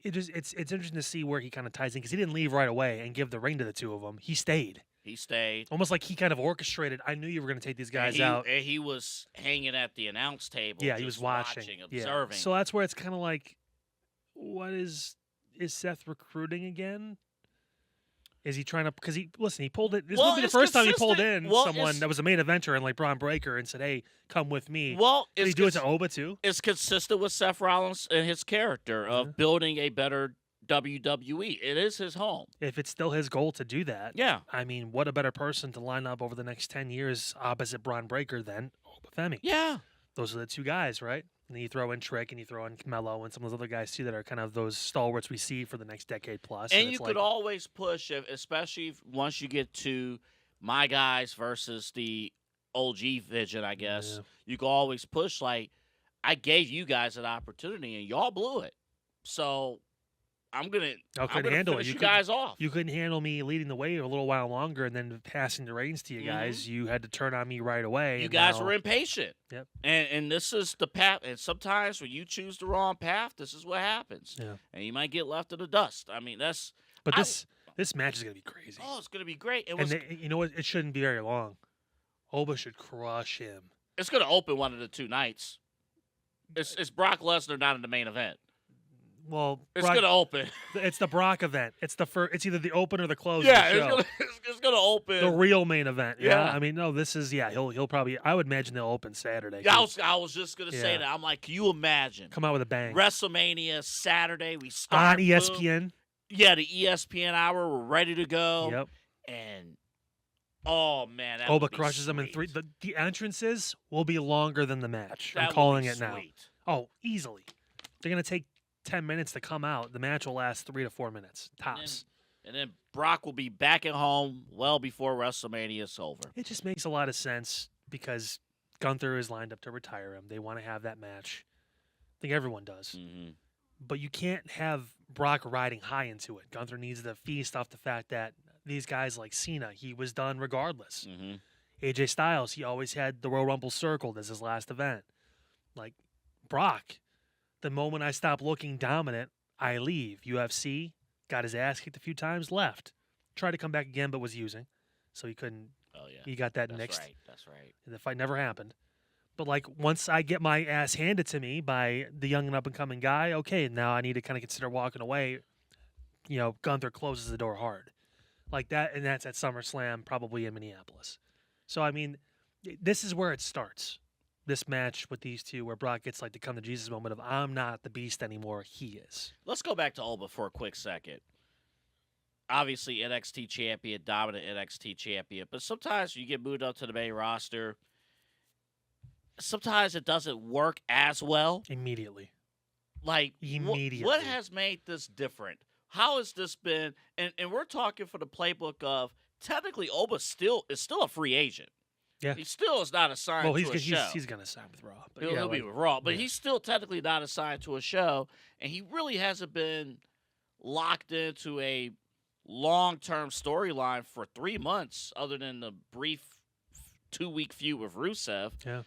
it's interesting to see where he kind of ties in because he didn't leave right away and give the ring to the two of them. He stayed. He stayed. Almost like he kind of orchestrated. I knew you were going to take these guys and out. And he was hanging at the announce table. Yeah, he was just watching. observing. So that's where it's kind of like, what is Seth recruiting again? Is he trying to? Because he pulled it. This would be the it's first time he pulled consistent. in Well, someone it's- that was a main eventer and like Braun Breaker and said, "Hey, come with me." Well, Did he do it to Oba too? It's consistent with Seth Rollins and his character of building a better WWE. It is his home. If it's still his goal to do that, Yeah. I mean, what a better person to line up over the next 10 years opposite Braun Breaker than Oba Femi? Yeah. Those are the two guys, right? And then you throw in Trick and you throw in Mello and some of those other guys too that are kind of those stalwarts we see for the next decade plus. And it's you could always push, especially once you get to my guys versus the OG vision, I guess. Yeah. You could always push, like, I gave you guys an opportunity and y'all blew it. So I'm going to handle it. finish You you could- guys off. You couldn't handle me leading the way a little while longer and then passing the reins to you guys. You had to turn on me right away. You and guys now- were impatient. Yep. And this is the path. And sometimes when you choose the wrong path, this is what happens. Yeah. And you might get left in the dust. I mean, But I- this match is going to be crazy. it's going to be great. And you know what? It shouldn't be very long. Oba should crush him. It's going to open one of the two nights. It's Brock Lesnar not in the main event. Well, It's going to open. It's the Brock event. It's it's either the open or the close. Yeah, of the show. it's going to open. The real main event. Yeah. Yeah. I mean, no, this is he'll probably. I would imagine they'll open Saturday. Yeah, 'cause I was just going to say Yeah. that. I'm like, can you imagine? come out with a bang WrestleMania Saturday. We start on boom. ESPN. Yeah, the ESPN hour. We're ready to go. Yep. And oh man, that Oba would be crushes them in three. sweet. The entrances will be longer than the match. That I'm would calling be it now. sweet. Oh, easily. They're gonna take 10 minutes to come out. The match will last 3 to 4 minutes tops. And then Brock will be back at home well before WrestleMania is over. It just makes a lot of sense because Gunther is lined up to retire him. They want to have that match. I think everyone does. Mm-hmm. But you can't have Brock riding high into it. Gunther needs to feast off the fact that these guys like Cena, he was done regardless. Mm-hmm. AJ Styles, he always had the Royal Rumble circled as his last event. Like Brock, the moment I stop looking dominant, I leave. UFC, got his ass kicked a few times, left. Tried to come back again, but was using. So he couldn't. Oh, yeah. He got that That's next. right. That's right. And the fight never happened. But like once I get my ass handed to me by the young and up and coming guy, okay, now I need to kind of consider walking away. You know, Gunther closes the door hard. Like that, and that's at SummerSlam, probably in Minneapolis. So I mean, this is where it starts. This match with these two, where Brock gets like the come to Jesus moment of I'm not the beast anymore, he is. Let's go back to Oba for a quick second. Obviously, NXT champion, dominant NXT champion, but sometimes you get moved up to the main roster. Sometimes it doesn't work as well. Immediately. Like, Immediately. What has made this different? How has this been? And we're talking for the playbook of technically Oba is still a free agent. Yeah. He still is not assigned to a show. He's going to sign with Raw. But He'll be with Raw, but yeah. he's still technically not assigned to a show, and he really hasn't been locked into a long-term storyline for 3 months, other than the brief 2-week feud with Rusev. Yeah.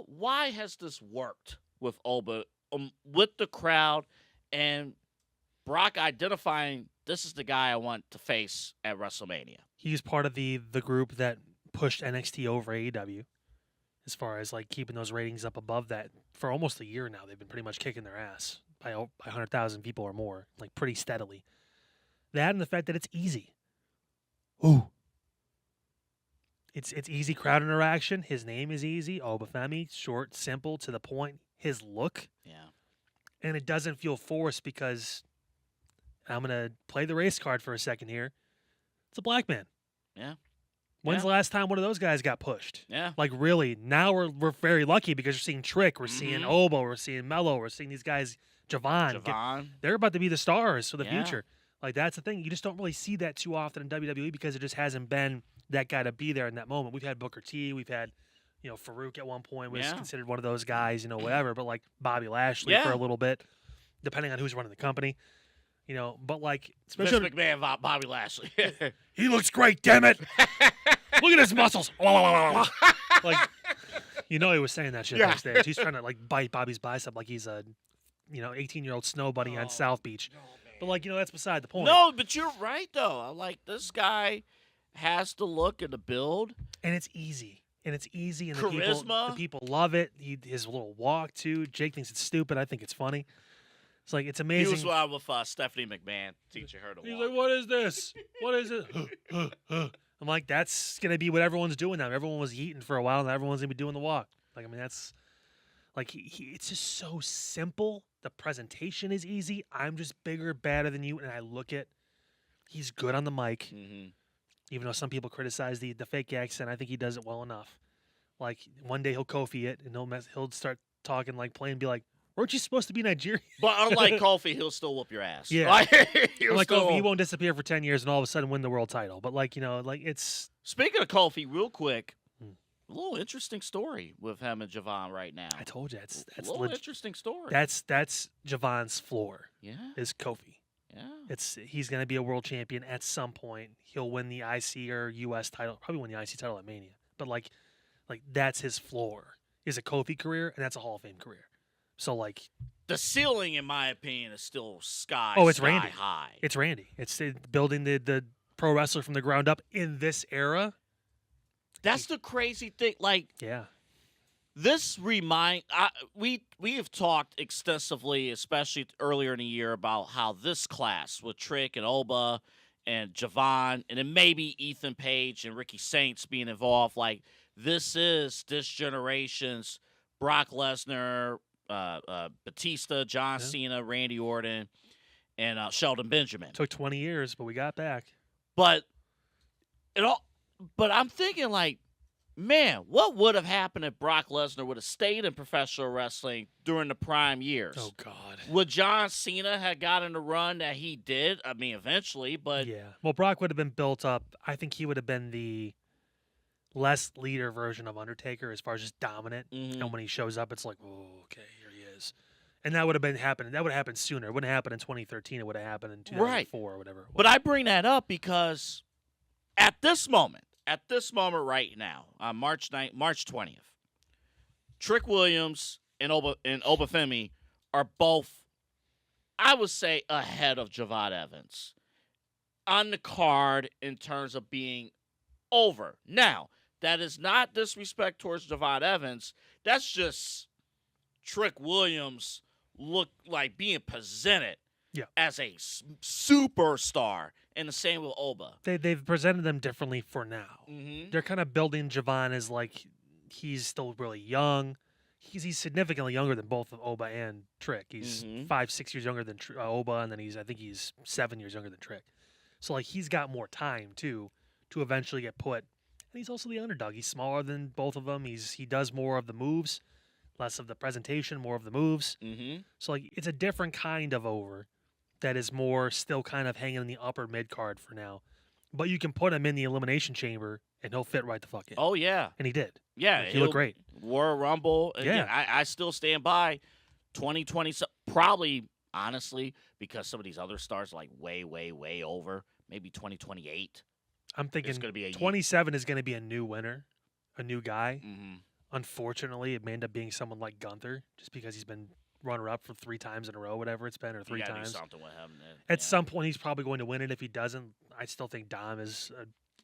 Why has this worked with Oba, with the crowd, and Brock identifying this is the guy I want to face at WrestleMania? He's part of the group that pushed NXT over AEW as far as like keeping those ratings up above that for almost a year now. They've been pretty much kicking their ass by 100,000 people or more, like pretty steadily. That and the fact that it's easy. Ooh. It's easy crowd interaction. His name is easy. Oba Femi, short, simple, to the point. His look. Yeah. And it doesn't feel forced because I'm going to play the race card for a second here. It's a black man. Yeah. When's the last time one of those guys got pushed? Yeah. Like, really? Now we're very lucky because we're seeing Trick, we're seeing Oba, we're seeing Mello, we're seeing these guys, Javon. They're about to be the stars for the future. Like, that's the thing. You just don't really see that too often in WWE because it just hasn't been that guy to be there in that moment. We've had Booker T. We've had, Farouk at one point was considered one of those guys, whatever. But, like, Bobby Lashley for a little bit, depending on who's running the company. But, like, Vince McMahon, Bobby Lashley. He looks great, damn it. Look at his muscles. Like, he was saying that shit backstage. He's trying to, like, bite Bobby's bicep like he's a, 18-year-old snow bunny on South Beach. But, like, that's beside the point. No, but you're right, though. Like, this guy has the look and the build. And it's easy. And Charisma. The people love it. His little walk, too. Jake thinks it's stupid. I think it's funny. It's like, it's amazing. He was with Stephanie McMahon teaching her to walk. He's like, what is this? What is it? I'm like, that's going to be what everyone's doing now. Everyone was eating for a while, and everyone's going to be doing the walk. Like, I mean, that's, like, it's just so simple. The presentation is easy. I'm just bigger, badder than you, and I look at, he's good on the mic. Mm-hmm. Even though some people criticize the fake accent, I think he does it well enough. Like, one day he'll Kofi it, and he'll start talking like plain, be like, weren't you supposed to be Nigerian? But unlike Kofi, he'll still whoop your ass. Yeah. Like Kofi, he won't disappear for 10 years and all of a sudden win the world title. But, like, it's... Speaking of Kofi, real quick, a little interesting story with him and Javon right now. I told you, that's a little interesting story. That's Javon's floor. Yeah. Is Kofi. Yeah. He's going to be a world champion at some point. He'll win the IC or US title. Probably win the IC title at Mania. But, like that's his floor. Is a Kofi career, and that's a Hall of Fame career. So, like, the ceiling, in my opinion, is still sky Randy. high. It's Randy. It's building the pro wrestler from the ground up in this era. That's the crazy thing. Like, yeah, this we have talked extensively, especially earlier in the year, about how this class with Trick and Oba and Javon, and then maybe Ethan Page and Ricky Saints being involved. Like, this is this generation's Brock Lesnar, Batista, John Cena, Randy Orton, and Sheldon Benjamin. Took 20 years, but we got back. But I'm thinking, like, man, what would have happened if Brock Lesnar would have stayed in professional wrestling during the prime years? Oh, God. Would John Cena have gotten the run that he did? I mean, eventually, but... Yeah. Well, Brock would have been built up. I think he would have been the less leader version of Undertaker as far as just dominant. Mhm. And when he shows up, it's like, oh, okay, here he is. And that would have been happening. That would have happened sooner. It wouldn't happen in 2013. It would have happened in 2004 or whatever. But I bring that up because at this moment right now, on March 20th, Trick Williams and Oba Femi are both, I would say, ahead of Javad Evans on the card in terms of being over. Now, that is not disrespect towards Javad Evans. That's just Trick Williams look like being presented as a superstar, and the same with Oba. They've presented them differently for now. Mm-hmm. They're kind of building Javon as like he's still really young. He's significantly younger than both of Oba and Trick. He's 5-6 years younger than Oba, and then I think he's 7 years younger than Trick. So like he's got more time too to eventually get put. And he's also the underdog. He's smaller than both of them. He does more of the moves, less of the presentation, more of the moves. Mm-hmm. So like it's a different kind of over that is more still kind of hanging in the upper mid card for now. But you can put him in the elimination chamber and he'll fit right the fuck in. Oh yeah, and he did. yeah. Like, he looked great. Royal Rumble. Yeah. Again, I still stand by 2020. Probably honestly because some of these other stars are like way over. Maybe 2028. I'm thinking It's gonna be a 27 is going to be a new winner, a new guy. Mm-hmm. Unfortunately, it may end up being someone like Gunther, just because he's been runner-up for 3 times in a row, whatever it's been, or 3 You gotta times. do something with him. At some point, he's probably going to win it. If he doesn't, I still think Dom is,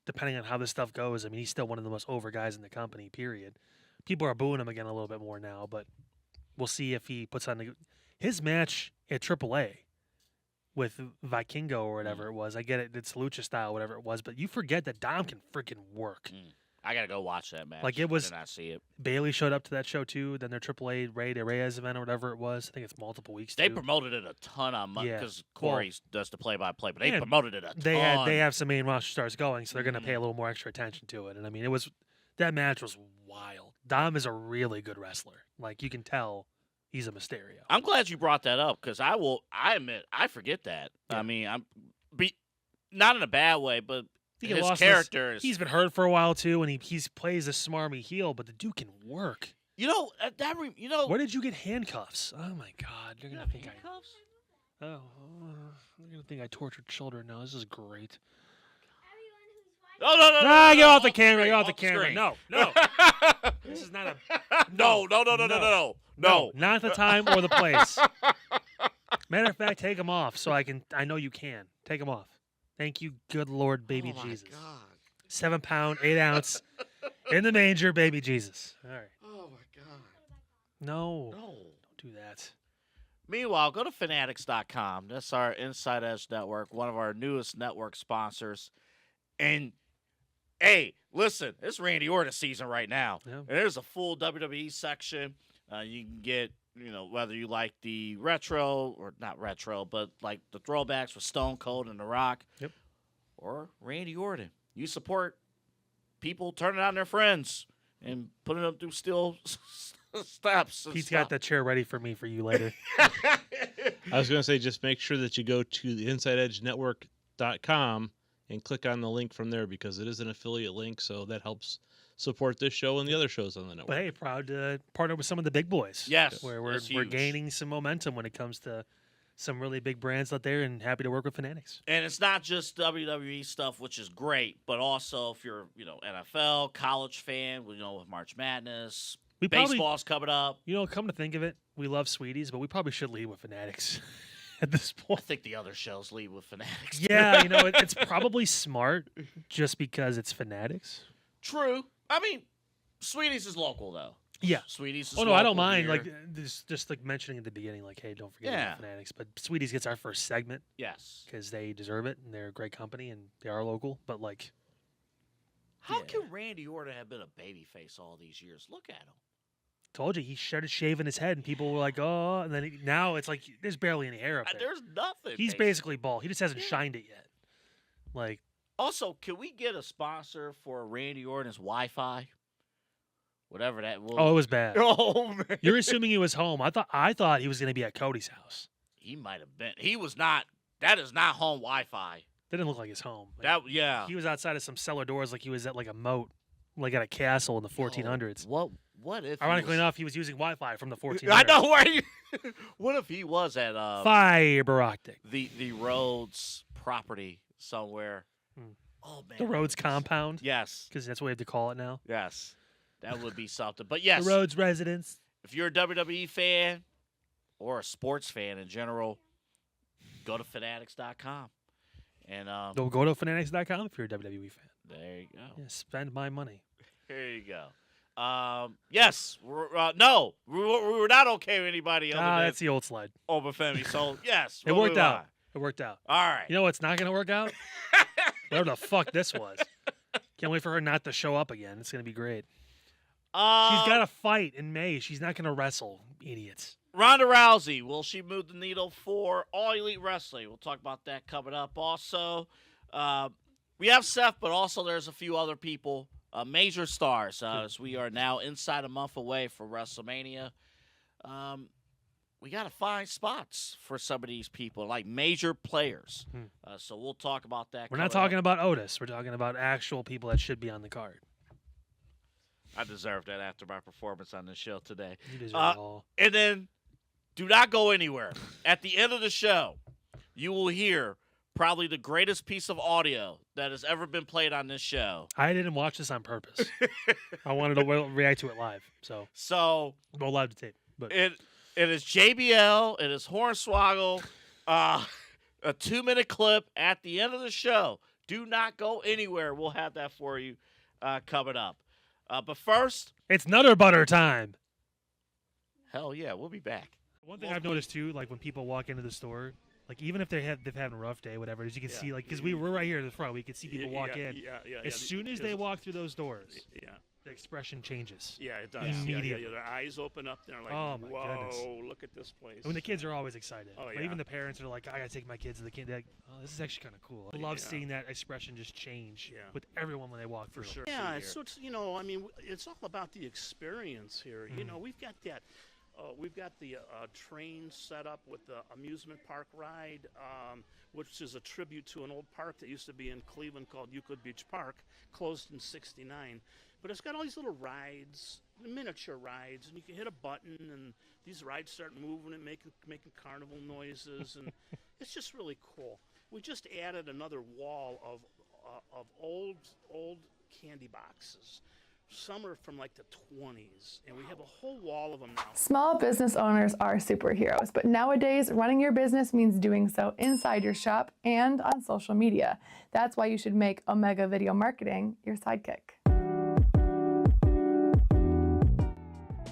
depending on how this stuff goes, I mean, he's still one of the most over guys in the company, period. People are booing him again a little bit more now, but we'll see if he puts on his match at AAA with Vikingo or whatever it was. I get it, it's lucha style, whatever it was, but you forget that Dom can freaking work. I gotta go watch that match. Like, it was- I did not see it. Bailey showed up to that show too. Then their AAA Rey de Reyes event or whatever it was. I think it's multiple weeks. They too. promoted it a ton on Monday Yeah. because Corey does the play-by-play, but they Yeah, promoted it a ton. They have some main roster stars going, so they're going to pay a little more extra attention to it. And I mean, that match was wild. Dom is a really good wrestler. Like, you can tell he's a Mysterio. I'm glad you brought that up because I admit I forget that. Yeah. I mean, not in a bad way, but He his lost character is. He's been hurt for a while too, and he plays a smarmy heel, but the dude can work. You know Where did you get handcuffs? Oh my God, they're gonna think they're gonna think I tortured children. No, this is great. No. Get off the off camera. screen, Get off the off camera. screen. No. This is not a. No. Not the time or the place. Matter of fact, take them off so I know you can. Take them off. Thank you, good Lord, baby Oh, my Jesus. God. 7 pound, 8 ounce, in the manger, baby Jesus. All right. Oh my God. No. No. Don't do that. Meanwhile, go to fanatics.com. That's our Inside Edge network, one of our newest network sponsors. And hey, listen, it's Randy Orton season right now. Yeah. And there's a full WWE section. You can get, whether you like the retro or not retro, but like the throwbacks with Stone Cold and The Rock. Yep. Or Randy Orton. You support people turning on their friends and putting them through steel steps. and Pete's stuff. got that chair ready for me for you later. I was going to say, just make sure that you go to the InsideEdgeNetwork.com and click on the link from there because it is an affiliate link, so that helps support this show and the other shows on the network. But hey, proud to partner with some of the big boys. Yes, Where we're that's huge. gaining some momentum when it comes to some really big brands out there, and happy to work with Fanatics. And it's not just WWE stuff, which is great, but also if you're, NFL, college fan, with March Madness, We probably, baseball's coming up. come to think of it, we love Sweeties, but we probably should lead with Fanatics at this I point. think the other shows lead with Fanatics. Yeah, it's probably smart just because it's Fanatics. True. I mean, Sweeties is local, though. Yeah. Sweeties is Oh, no, I local don't mind. here. Like, just like mentioning at the beginning, like, hey, don't forget Yeah. about Fanatics. But Sweeties gets our first segment Yes. because they deserve it, and they're a great company, and they are local. But, like, How Yeah. can Randy Orton have been a babyface all these years? Look at him. told you, he started shaving his head, and people were like, oh, and then now it's like there's barely any hair up there. There's nothing. He's basically bald. He just hasn't Yeah. shined it yet. Like, Also, can we get a sponsor for Randy Orton's Wi-Fi? Whatever that will. oh, it was bad. Oh man. You're assuming he was home. I thought he was going to be at Cody's house. He might have been. He was not. That is not home Wi-Fi. That didn't look like his home. Like, Yeah. he was outside of some cellar doors, like he was at like a moat, like at a castle in the 1400s. What What if? Ironically enough, he was using Wi-Fi from the 14. I know where you. What if he was at fiber optic. the Rhodes property somewhere? Hmm. Oh man, The Rhodes compound. Yes, Because that's what we have to call it now. yes, that would be something. But yes, The Rhodes residence. if you're a WWE fan or a sports fan in general, go to fanatics.com and Go to fanatics.com if you're a WWE fan. there you go. Yeah, spend my money. There you go. Yes, no, we were not okay with anybody other than That's the old slide. Oba Femi. So yes, It we'll worked move out. on. It worked out. All right. You know what's not going to work out? Whatever the fuck this was. Can't wait for her not to show up again. It's going to be great. She's got a fight in May. She's not going to wrestle. Idiots. Ronda Rousey, will she move the needle for All Elite Wrestling? We'll talk about that coming up. Also, we have Seth, but also there's a few other people, major stars, as we are now inside a month away for WrestleMania. We got to find spots for some of these people, like major players. So we'll talk about that. We're not talking about Otis. We're talking about actual people that should be on the card. I deserve that after my performance on the show today. You deserve it all. And then, do not go anywhere. At the end of the show, you will hear probably the greatest piece of audio that has ever been played on this show. I didn't watch this on purpose. I wanted to react to it live. So we'll live to tape. But It is JBL, it is Hornswoggle, a 2-minute clip at the end of the show. Do not go anywhere. We'll have that for you coming up. But first, it's Nutter Butter time. hell yeah, we'll be back. One thing I've noticed too, like when people walk into the store, like even if they've had a rough day, whatever, as you can see, like because we're right here in the front, we can see people walk in. As soon as they walk through those doors, the expression changes. Yeah, it does. Immediately. Their eyes open up. They're like, Oh, my whoa, goodness. look at this place. I mean, the kids are always excited. Oh, But yeah. even the parents are like, I gotta take my kids to the kid. They're like, oh, this is actually kind of cool. I love Yeah. seeing that expression just change Yeah. with everyone when they walk For through. sure. Yeah, so it's, I mean, it's all about the experience here. You know, we've got that. We've got the train set up with the amusement park ride, which is a tribute to an old park that used to be in Cleveland called Euclid Beach Park, closed in '69. But it's got all these little rides, miniature rides, and you can hit a button, and these rides start moving and making carnival noises, and it's just really cool. We just added another wall of old candy boxes. Some are from like the 20s, and we have a whole wall of them now. Small business owners are superheroes, but nowadays running your business means doing so inside your shop and on social media. That's why you should make Omega Video Marketing your sidekick.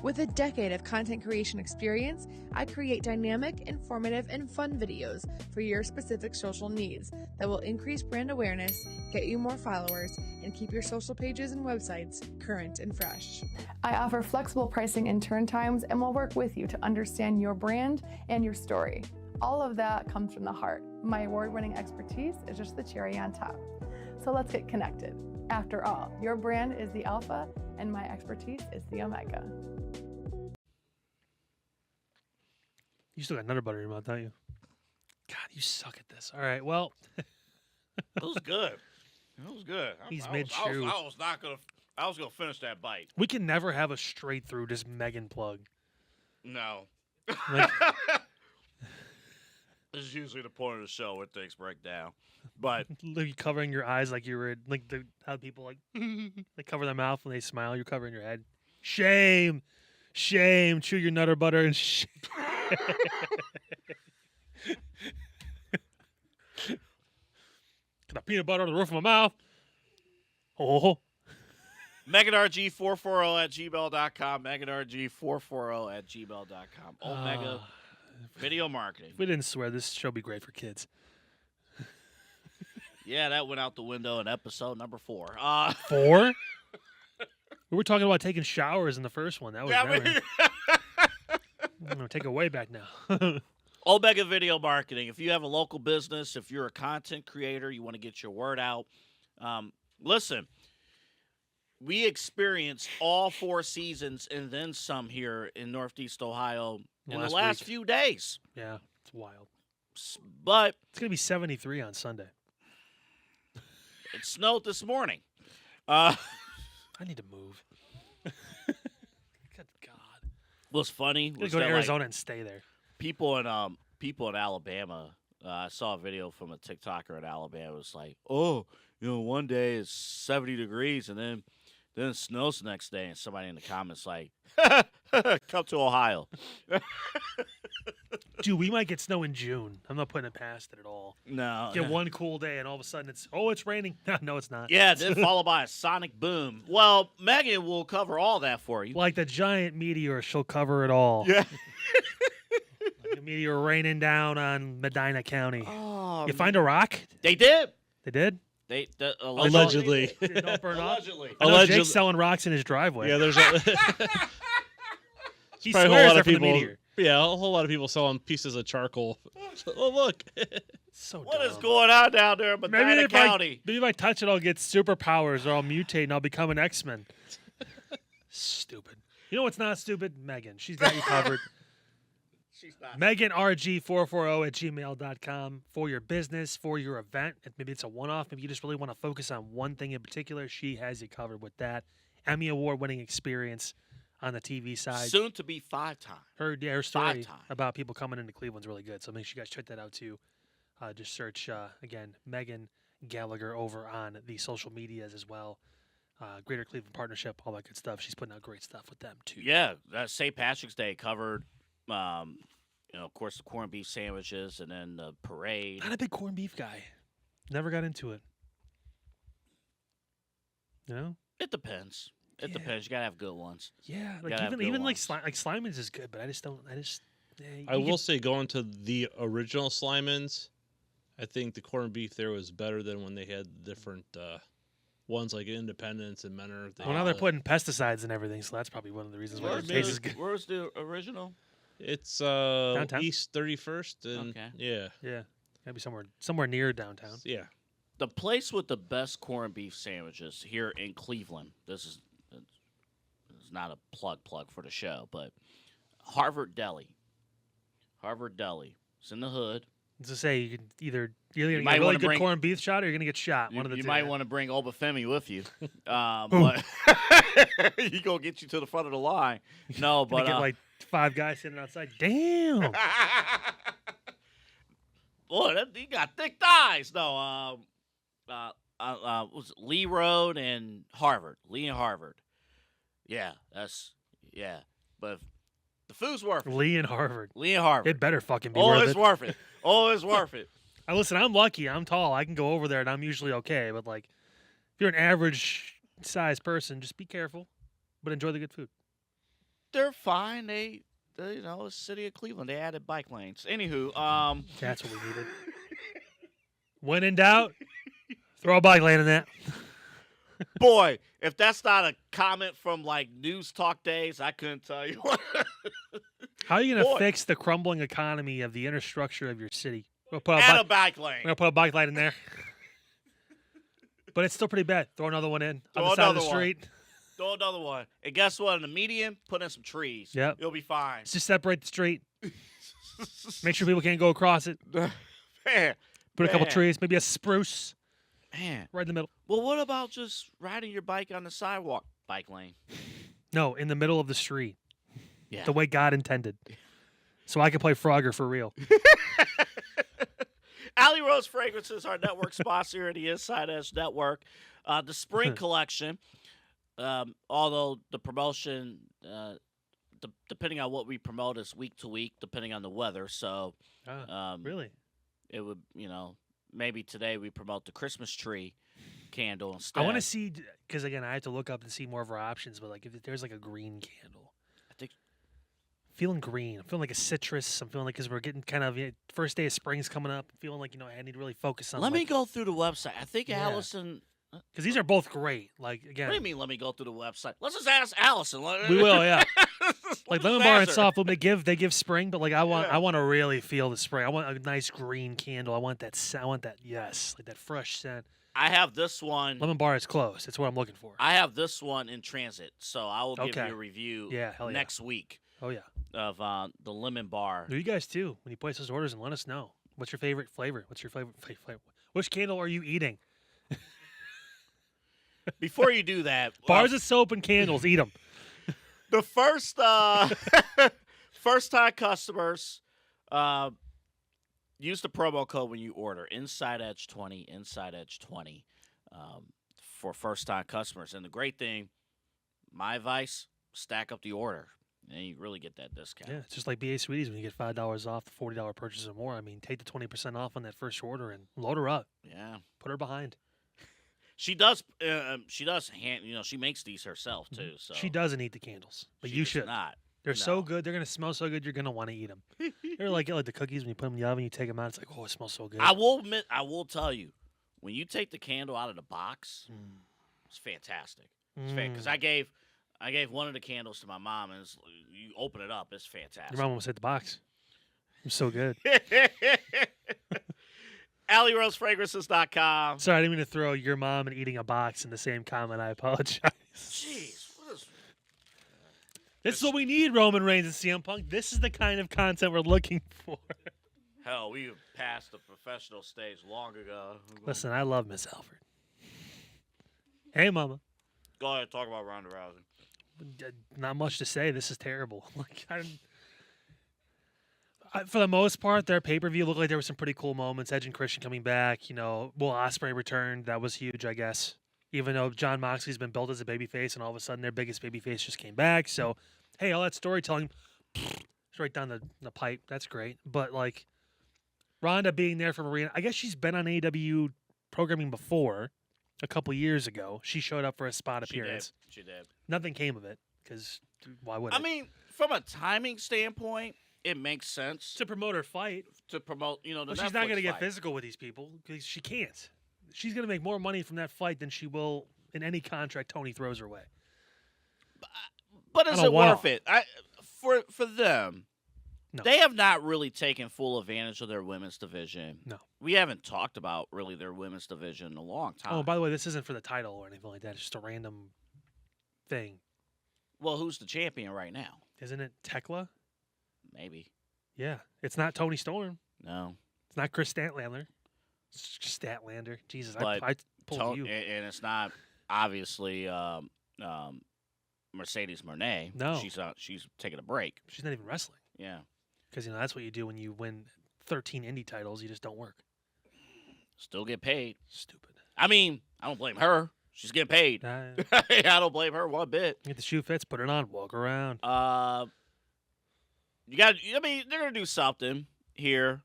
With a decade of content creation experience, I create dynamic, informative, and fun videos for your specific social needs that will increase brand awareness, get you more followers, and keep your social pages and websites current and fresh. I offer flexible pricing and turn times and will work with you to understand your brand and your story. All of that comes from the heart. My award-winning expertise is just the cherry on top. So let's get connected. After all, your brand is the alpha and my expertise is the omega. You still got Nutter Butter in your mouth, don't you? God, you suck at this. All right, well, It was good. It was good. He's I mid-chew. was not gonna. I was gonna finish that bite. we can never have a straight through just Megan plug. No. Like, This is usually the point of the show where things break down. But you covering your eyes like you were like how people like they cover their mouth when they smile. You're covering your head. Shame, shame. Chew your Nutter Butter and shame. Got peanut butter on the roof of my mouth. Oh, MeganRG440 at gmail.com. MeganRG440 at gmail.com. Omega Video Marketing. if we didn't swear, this show would be great for kids. Yeah, that went out the window in episode number 4. 4? We were talking about taking showers in the first one. That was never. I'm gonna take it way back now. Omega Video Marketing. If you have a local business, if you're a content creator, you want to get your word out, listen, we experienced all 4 seasons and then some here in Northeast Ohio in the last week. few days. Yeah, it's wild. But It's gonna be 73 on Sunday. it snowed this morning. I need to move. What's funny You was go to that, Arizona and stay there. people in Alabama. I saw a video from a TikToker in Alabama. It was like, oh, one day it's 70 degrees and then it snows the next day, and somebody in the comments like, come to Ohio. Dude, we might get snow in June. I'm not putting it past it at all. No. Get one cool day, and all of a sudden it's raining. No, it's not. Yeah, then followed by a sonic boom. Well, Megan will cover all that for you. Like the giant meteor, she'll cover it all. Yeah. Like a meteor raining down on Medina County. Oh, You find a rock? they did. They did? Allegedly. Did it not burn up? Allegedly. I know Allegedly. Jake's selling rocks in his driveway. Yeah, there's He probably swears a whole lot they're of from the people. meteor. Yeah, a whole lot of people selling pieces of charcoal. Oh, look. So What dumb. is going on down there in Medina Maybe County? maybe if I touch it, I'll get superpowers or I'll mutate and I'll become an X-Men. Stupid. You know what's not stupid? Megan. She's got you covered. She's not. MeganRG440 at gmail.com for your business, for your event. Maybe it's a one-off. Maybe you just really want to focus on one thing in particular. She has you covered with that. Emmy Award-winning experience on the TV side. Soon to be 5-time. Her story 5 times. about people coming into Cleveland's really good. So make sure you guys check that out too. Just search, again, Megan Gallagher over on the social medias as well. Greater Cleveland Partnership, all that good stuff. She's putting out great stuff with them too. Yeah, that St. Patrick's Day covered, of course, the corned beef sandwiches and then the parade. Not a big corned beef guy. Never got into it. You know? It depends. It Yeah. depends. You gotta have good ones. Yeah, Gotta have good even like ones. Slimon's is good, but I just I will say, going to the original Slimans, I think the corned beef there was better than when they had different ones like Independence and Menor. Well, now they're putting pesticides and everything, so that's probably one of the reasons why it tastes good. Where's the original? It's Downtown? East 31st, and Okay. yeah, Yeah, gotta be somewhere near downtown. yeah. The place with the best corned beef sandwiches here in Cleveland. This is not a plug for the show, but Harvard Deli. Harvard Deli. It's in the hood. As I say, you can you're gonna might get a really wanna good bring- corned beef shot, or you're gonna get shot. One of the You two. might want to bring Oba Femi with you, but he gonna get you to the front of the line. No, Gonna but get like 5 guys sitting outside. Damn. boy, he got thick thighs. No, was it Lee Road and Harvard. Lee and Harvard. Yeah, but the food's worth it. Lee and Harvard. Lee and Harvard. It better fucking be Oh, worth it's it. worth it. Oh, it's worth it. Listen, I'm lucky. I'm tall. I can go over there, and I'm usually okay. But like, if you're an average size person, just be careful, but enjoy the good food. They're fine. They the city of Cleveland. They added bike lanes. Anywho, That's what we needed. When in doubt, throw a bike lane in that. boy, if that's not a comment from like News Talk days, I couldn't tell you. How are you going Boy. to fix the crumbling economy of the inner structure of your city? We're going Add a bike lane. to put a bike lane in there. But it's still pretty bad. Throw another one in Throw on the side of the another one. street. Throw another one. And guess what? In the median, put in some trees. Yep. You'll be fine. Just separate the street. Make sure people can't go across it. Man, Put a couple Man. trees, maybe a spruce man. right in the middle. Well, what about just riding your bike on the sidewalk? Bike lane. No, in the middle of the street. Yeah. The way God intended. So I can play Frogger for real. Alley Rose Fragrances, our network sponsor here at the Inside Edge Network. The spring collection, although the promotion, depending on what we promote, is week to week, depending on the weather. So Really? it would, maybe today we promote the Christmas tree candle instead. I want to see, because again, I have to look up and see more of our options, but like if there's like a green candle. I think Feeling green. I'm feeling like a citrus. I'm feeling like, because we're getting kind of, first day of spring's coming up. I'm feeling like, I need to really focus on Let me go through the website. I think Yeah. Allison. because these are both great. Like, again, What do you mean? Let me go through the website. Let's just ask Allison. we will, yeah. Let's Like just Lemon Bar and ask her. Soft Food, they give spring, but like I want Yeah. to really feel the spring. I want a nice green candle. I want that yes, like that fresh scent. I have this one. Lemon Bar is close. That's what I'm looking for. I have this one in transit, so I will give Okay. you a review Yeah, hell yeah. next week Oh yeah. of the lemon bar. Do you guys too? When you place those orders, and let us know. What's your favorite flavor? What's your favorite flavor? Which candle are you eating? Before you do that, Bars of soap and candles. Eat them. The first first time customers use the promo code when you order Inside Edge 20, Inside Edge 20 for first time customers. And the great thing, my advice, stack up the order. And you really get that discount. Yeah, it's just like BA Sweeties when you get $5 off the $40 purchase or more. I mean, take the 20% off on that first order and load her up. Yeah. Put her behind. She does hand, she makes these herself too. So She doesn't eat the candles, but she you does should. not. They're so No. good. They're going to smell so good, you're going to want to eat them. They're like the cookies when you put them in the oven, you take them out. It's like, oh, it smells so good. I will admit, I will tell you, when you take the candle out of the box, it's fantastic. It's because I gave one of the candles to my mom, and you open it up, it's fantastic. Your mom almost hit the box. It was so good. AllieRoseFragrances.com. Sorry, I didn't mean to throw your mom and eating a box in the same comment. I apologize. Jeez, what is... This is what we need, Roman Reigns and CM Punk. This is the kind of content we're looking for. Hell, we passed the professional stage long ago. Listen, I love Miss Alfred. Hey, Mama. Go ahead, talk about Ronda Rousey. Not much to say. This is terrible. For the most part, their pay-per-view looked like there were some pretty cool moments. Edge and Christian coming back. Will Ospreay returned. That was huge, I guess. Even though John Moxley's been built as a babyface, and all of a sudden their biggest babyface just came back. So, hey, all that storytelling, it's right down the pipe. That's great. But, Ronda being there for Marina, I guess she's been on AEW programming before. A couple years ago, she showed up for a spot appearance. She did. Nothing came of it, because why would it? I mean, from a timing standpoint, it makes sense To promote her fight. to promote, the Well, Netflix she's not going to get fight. physical with these people, because she can't. She's going to make more money from that fight than she will in any contract Tony throws her way. But I is don't it wanna- worth it? For them, No. they have not really taken full advantage of their women's division. No. We haven't talked about really their women's division in a long time. Oh, by the way, this isn't for the title or anything like that. It's just a random thing. Well, who's the champion right now? Isn't it Tekla? Maybe. Yeah. It's not Tony Storm. No. It's not Chris Statlander. It's just Statlander. Jesus, But I pulled you. And it's not obviously Mercedes Moné. No. She's taking a break. She's not even wrestling. Yeah. Because, that's what you do when you win 13 indie titles. You just don't work. Still get paid. Stupid. I mean, I don't blame her. She's getting paid. I I don't blame her one bit. get the shoe fits, put it on, walk around. They're gonna do something here.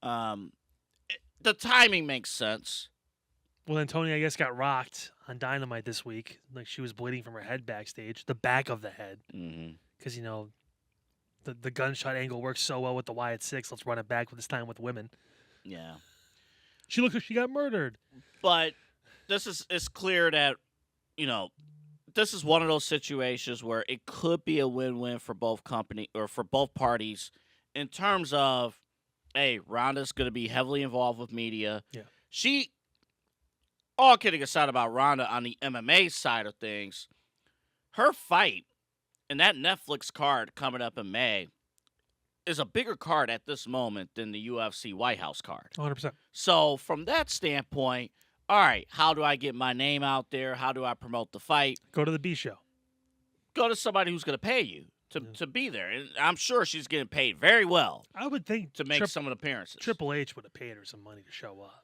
The timing makes sense. Well, then Tony, I guess, got rocked on Dynamite this week. Like she was bleeding from her head backstage, the back of the head. Mm-hmm. Because, the gunshot angle works so well with the Wyatt Six. Let's run it back with this time with women. Yeah. She looked like she got murdered. But it's clear that, this is one of those situations where it could be a win-win for both parties in terms of, hey, Ronda's going to be heavily involved with media. Yeah. All kidding aside about Ronda on the MMA side of things, her fight and that Netflix card coming up in May is a bigger card at this moment than the UFC White House card. 100%. So from that standpoint, all right, how do I get my name out there? How do I promote the fight? Go to the B show. Go to somebody who's going to pay you to be there. And I'm sure she's getting paid very well I would think to make some of the appearances. Triple H would have paid her some money to show up.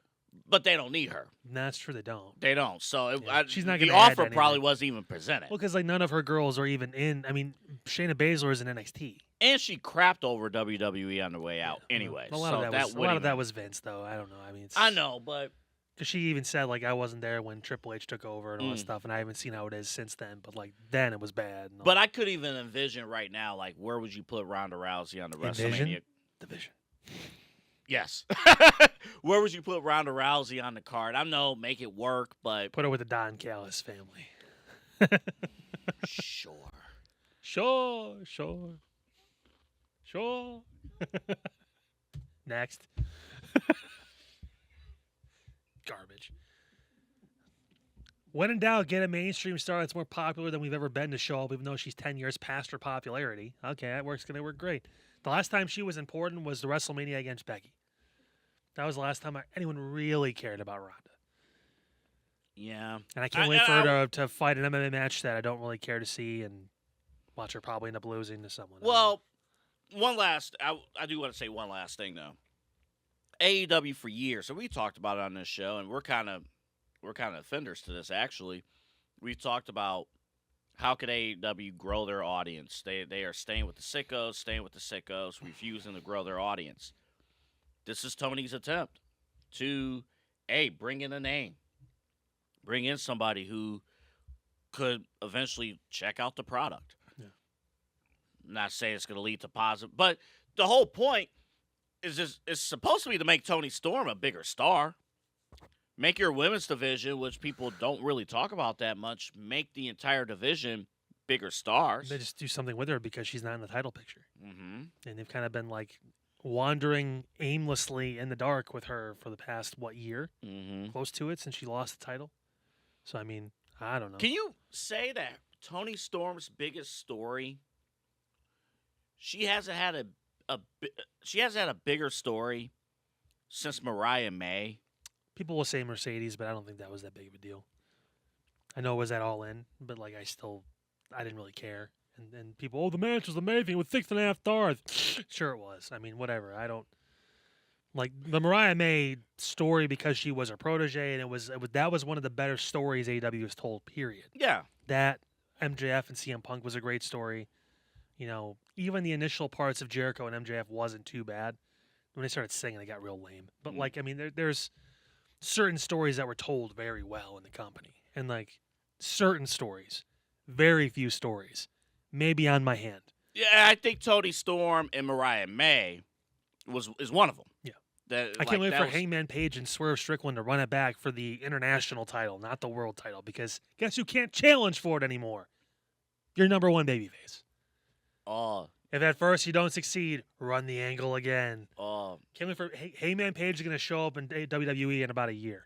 But they don't need her. That's true, they don't. They don't. So Yeah, she's not the gonna add offer to probably anything. wasn't even presented. Well, because none of her girls are even in. I mean, Shayna Baszler is in NXT. And she crapped over WWE on the way out anyway. A lot of that was Vince, though. I don't know. I mean, I know, but because she even said I wasn't there when Triple H took over and all that stuff, and I haven't seen how it is since then. But then it was bad. But I could even envision right now, where would you put Ronda Rousey on the WrestleMania division? Yes. Where would you put Ronda Rousey on the card? I know, make it work, but Put her with the Don Callis family. sure. Sure. Next. Garbage. When in doubt, get a mainstream star that's more popular than we've ever been to show up, even though she's 10 years past her popularity. Okay, that works. Going to work great. The last time she was important was the WrestleMania against Becky. That was the last time anyone really cared about Ronda. Yeah. And I can't wait for her to fight an MMA match that I don't really care to see. And Watch her probably end up losing to someone. Well, I do want to say one last thing though. AEW for years, so we talked about it on this show, and we're kind of offenders to this. Actually, we talked about how could AEW grow their audience. They are staying with the sickos, refusing to grow their audience. This is Tony's attempt to bring in a name, bring in somebody who could eventually check out the product. Yeah. I'm not saying it's going to lead to positive, but the whole point is it's supposed to be to make Tony Storm a bigger star. Make your women's division, which people don't really talk about that much, make the entire division bigger stars. They just do something with her because she's not in the title picture. Mm-hmm. And they've kind of been like wandering aimlessly in the dark with her for the past, year? Mm-hmm. Close to it since she lost the title. So, I mean, I don't know. Can you say that Tony Storm's biggest story, she hasn't had a bigger story since Mariah May? People will say Mercedes, but I don't think that was that big of a deal. I know it was at All In, but I didn't really care. And people, the match was amazing with 6.5 stars. Sure it was. I mean, whatever. I don't like the Mariah May story because she was a protege, and that was one of the better stories AEW has told. Period. Yeah. That MJF and CM Punk was a great story. You know, even the initial parts of Jericho and MJF wasn't too bad. When they started singing, it got real lame. But there's certain stories that were told very well in the company, and certain stories, very few stories, maybe on my hand. Yeah, I think Tony Storm and Mariah May is one of them. Yeah, I can't wait for Hangman Page and Swerve Strickland to run it back for the international title, not the world title, because guess who can't challenge for it anymore? Your number one babyface. Oh. If at first you don't succeed, run the angle again. Oh. Can't wait for Hangman Page is going to show up in WWE in about a year.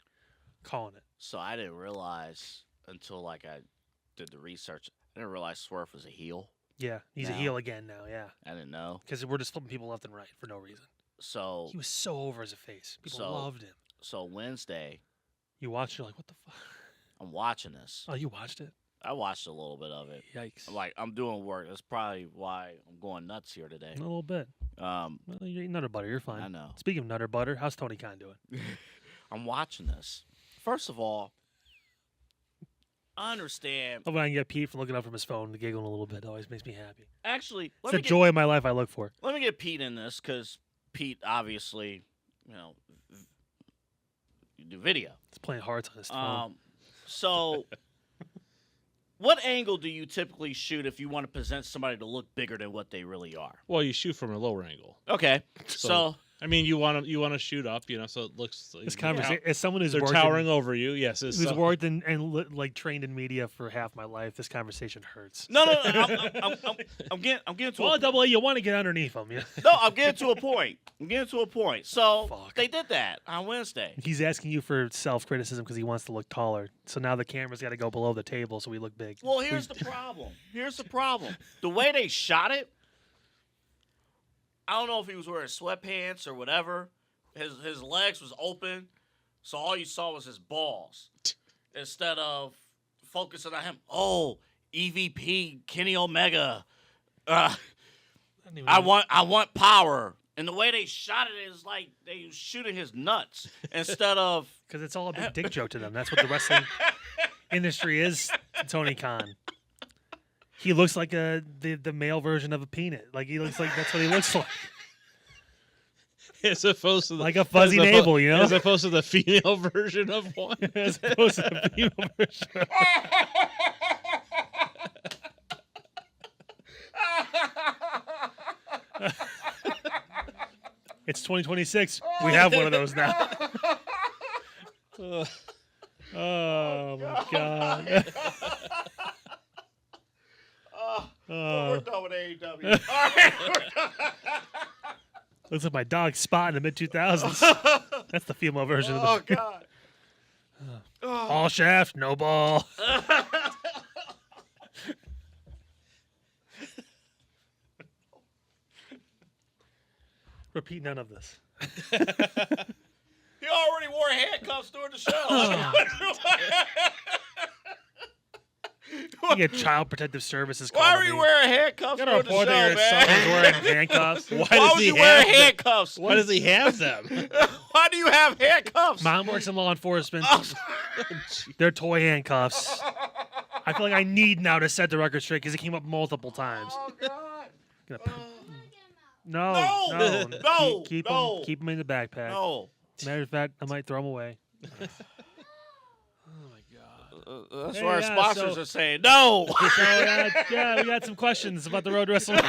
Calling it. So I didn't realize until I did the research. I didn't realize Swerve was a heel. Yeah, he's a heel again now. Yeah, I didn't know because we're just flipping people left and right for no reason. So he was so over as a face. People loved him. So Wednesday, you watched. You're like, what the fuck? I'm watching this. Oh, you watched it? I watched a little bit of it. Yikes! I'm doing work. That's probably why I'm going nuts here today. A little bit. Well, you're eating Nutter Butter. You're fine. I know. Speaking of Nutter Butter, how's Tony Khan doing? I'm watching this. First of all, I understand. When I can get Pete from looking up from his phone and giggling a little bit, it always makes me happy. Actually, it's the joy of my life I look for. Let me get Pete in this because Pete obviously, you do video. It's playing hearts on his phone. So, what angle do you typically shoot if you want to present somebody to look bigger than what they really are? Well, you shoot from a lower angle. Okay, so I mean, you want to shoot up, so it looks like this conversation as someone who's they're towering over you. Yes, who's worked and trained in media for half my life. This conversation hurts. No. I'm getting to. Well, double A, you want to get underneath them. Yeah. No, I'm getting to a point. So they did that on Wednesday. He's asking you for self-criticism because he wants to look taller. So now the camera's got to go below the table so we look big. Well, here's the problem. The way they shot it. I don't know if he was wearing sweatpants or whatever. His legs was open, so all you saw was his balls. Instead of focusing on him. Oh, EVP Kenny Omega. I want power. And the way they shot it is like they were shooting his nuts instead of because it's all a big dick joke to them. That's what the wrestling industry is. Tony Khan. He looks like the male version of a peanut. Like he looks like that's what he looks like. As opposed to like a fuzzy navel, As opposed to the female version of one. As opposed to the female version. It's 2026. We have one of those now. Oh my god. We're done with AEW. All right, looks like my dog Spot in the mid-2000s. That's the female version of the. God. All shaft, no ball. Repeat none of this. He already wore handcuffs during the show. You get Child Protective Services. Why calling are you me. wearing handcuffs You for gotta the report show, that your son man? is wearing handcuffs. Why would you wear handcuffs? Why does he have them? Why do you have handcuffs? Mom works in law enforcement. They're toy handcuffs. I feel like I need now to set the record straight because it came up multiple times. Oh, God. No, No. No. Keep No. them in the backpack. No. Matter of fact, I might throw them away. That's Hey, what our yeah, sponsors so- are saying. No. So, yeah, we got some questions about the road to WrestleMania.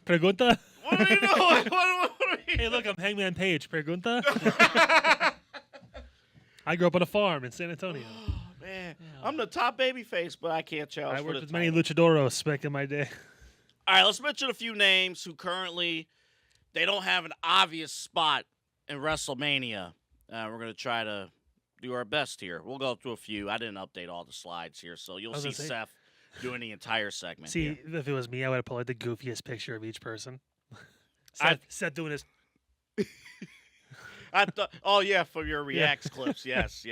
Pregunta? What are you doing? What are you... Hey, look, I'm Hangman Page. Pregunta? I grew up on a farm in San Antonio. Man, I'm the top baby face, but I can't challenge I for worked the with many title. luchadoros back in my day. All right, let's mention a few names who currently they don't have an obvious spot in WrestleMania. We're going to try to do our best here. We'll go through a few. I didn't update all the slides here, so you'll I was see gonna say- Seth doing the entire segment. See, here. if it was me, I would have put like the goofiest picture of each person. I- Seth doing his. I thought, oh yeah, for your reacts clips, yes.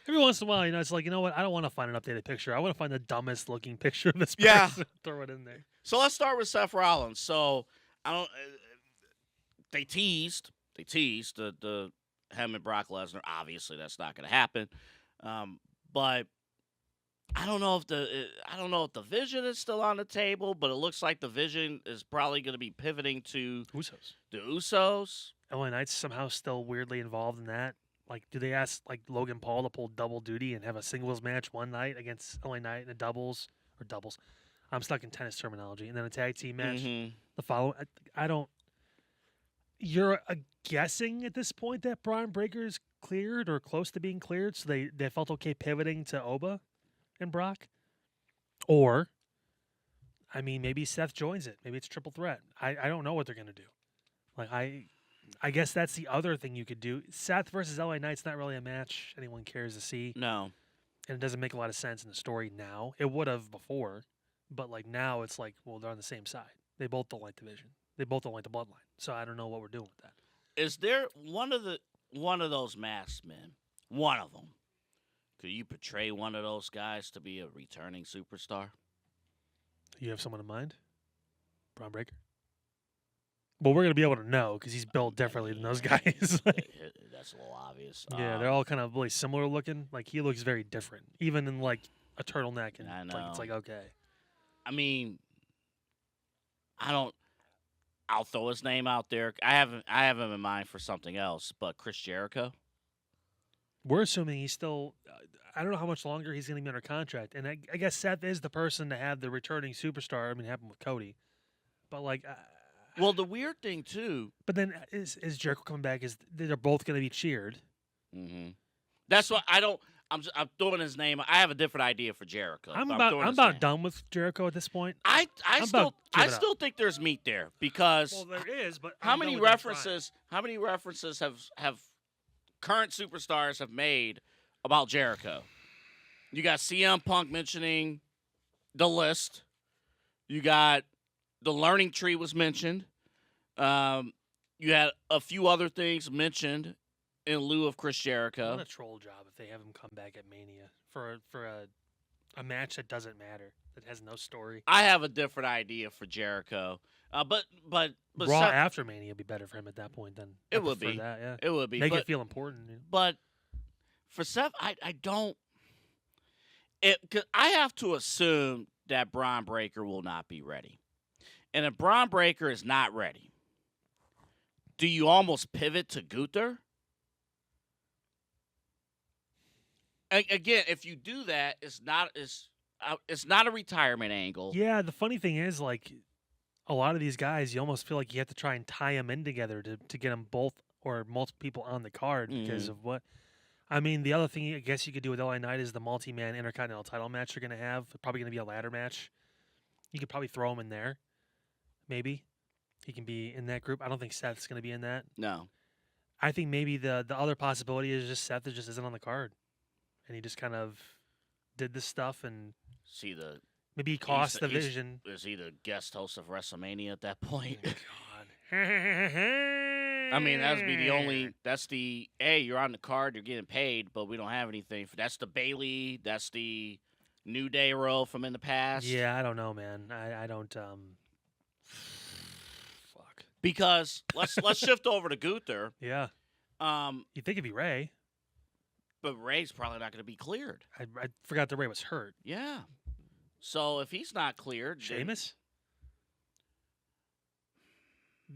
Every once in a while, it's like, you know what? I don't want to find an updated picture. I want to find the dumbest looking picture of this person. Yeah. Throw it in there. So let's start with Seth Rollins. So I don't. They teased the him and Brock Lesnar. Obviously, that's not going to happen. But I don't know if the vision is still on the table. But it looks like the vision is probably going to be pivoting to Usos. the Usos. LA Knight's somehow still weirdly involved in that. Like, do they ask like Logan Paul to pull double duty and have a singles match one night against LA Knight and a doubles? I'm stuck in tennis terminology, and then a tag team match Mhm. the following. I don't. You're guessing at this point that Braun Breaker's cleared or close to being cleared, so they felt okay pivoting to Oba and Brock, or, I mean, maybe Seth joins it. Maybe it's triple threat. I don't know what they're gonna do. Like I guess that's the other thing you could do. Seth versus LA Knight's not really a match anyone cares to see, No. and it doesn't make a lot of sense in the story now. It would have before, but like now it's like, well, they're on the same side. They both don't like division. They both don't like the bloodline. So I don't know what we're doing with that. Is there one of those masked men? One of them. Could you portray one of those guys to be a returning superstar? You have someone in mind? Braun Breaker? Well, we're gonna be able to know because he's built differently than those guys. Like, That's a little obvious. yeah, they're all kind of really similar looking. Like he looks very different, even in like a turtleneck, and I like it's know. like okay. I mean, I'll throw his name out there. I have him in mind for something else, but Chris Jericho. We're assuming he's still. I don't know how much longer he's going to be under contract, and I guess Seth is the person to have the returning superstar. I mean, it happened with Cody, but like, Well, the weird thing too. but then is Jericho coming back? Is they're both going to be cheered? Mm-hmm. That's what I don't. I'm throwing his name. I have a different idea for Jericho. I'm but about throwing his about name. done with Jericho at this point. I I'm still about to give it up. still think there's meat there because Well, there is, but how many references have current superstars have made about Jericho? You got CM Punk mentioning the list. You got the learning tree was mentioned. You had a few other things mentioned in lieu of Chris Jericho. What a troll job if they have him come back at Mania for a match that doesn't matter, that has no story. I have a different idea for Jericho, but Raw Seth- after Mania would be better for him at that point. Then It I would prefer be. that, yeah. it would be. Make but, it feel important. Yeah. But for Seth, I don't. 'Cause I have to assume that Braun Breaker will not be ready, and if Braun Breaker is not ready, do you almost pivot to Gunther? Again, if you do that, it's not a retirement angle. Yeah, the funny thing is, like, a lot of these guys, you almost feel like you have to try and tie them in together to get them both or multiple people on the card because of what. I mean, the other thing I guess you could do with LA Knight is the multi-man Intercontinental title match you're going to have. Probably going to be a ladder match. You could probably throw him in there. Maybe. He can be in that group. I don't think Seth's going to be in that. No. I think maybe the other possibility is just Seth just isn't on the card. And he just kind of did this stuff and See the maybe he cost the vision. is he the guest host of WrestleMania at that point? God. I mean, that'd be the only. That's the you're on the card, you're getting paid, but we don't have anything. That's the Bailey. That's the New Day role from in the past. Yeah, I don't know, man. I don't. Fuck. Because let's shift over to Gunther. Yeah. You think it'd be Ray? But Ray's probably not going to be cleared. I forgot that Ray was hurt. Yeah. So if he's not cleared, then- Sheamus?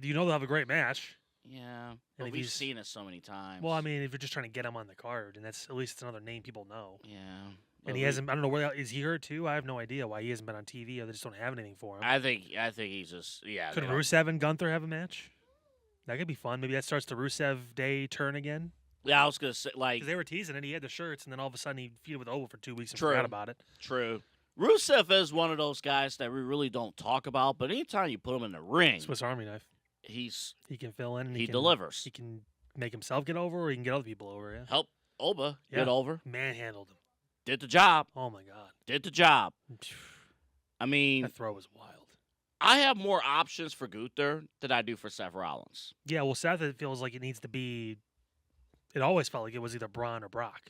You know they'll have a great match. Yeah. And But if we've he's- seen it so many times. Well, I mean, if you're just trying to get him on the card, and that's at least it's another name people know. Yeah. And But he hasn't. I don't know where is he hurt too. I have no idea why he hasn't been on TV. Or they just don't have anything for him. I think he's just Could they don't- Rusev and Gunther have a match? That could be fun. Maybe that starts the Rusev Day turn again. Yeah, I was gonna say like Because they were teasing it. He had the shirts, and then all of a sudden he feuded with Oba for 2 weeks and True. forgot about it. true. Rusev is one of those guys that we really don't talk about, but anytime you put him in the ring, Swiss Army knife. he He can fill in. And he can, delivers. He can make himself get over, or he can get other people over. Yeah. Help Oba Yeah. get over. Manhandled him. Did the job. Oh my god. Did the job. I mean, That throw was wild. I have more options for Gunther than I do for Seth Rollins. Yeah. Well, Seth, it feels like it needs to be. It always felt like it was either Braun or Brock,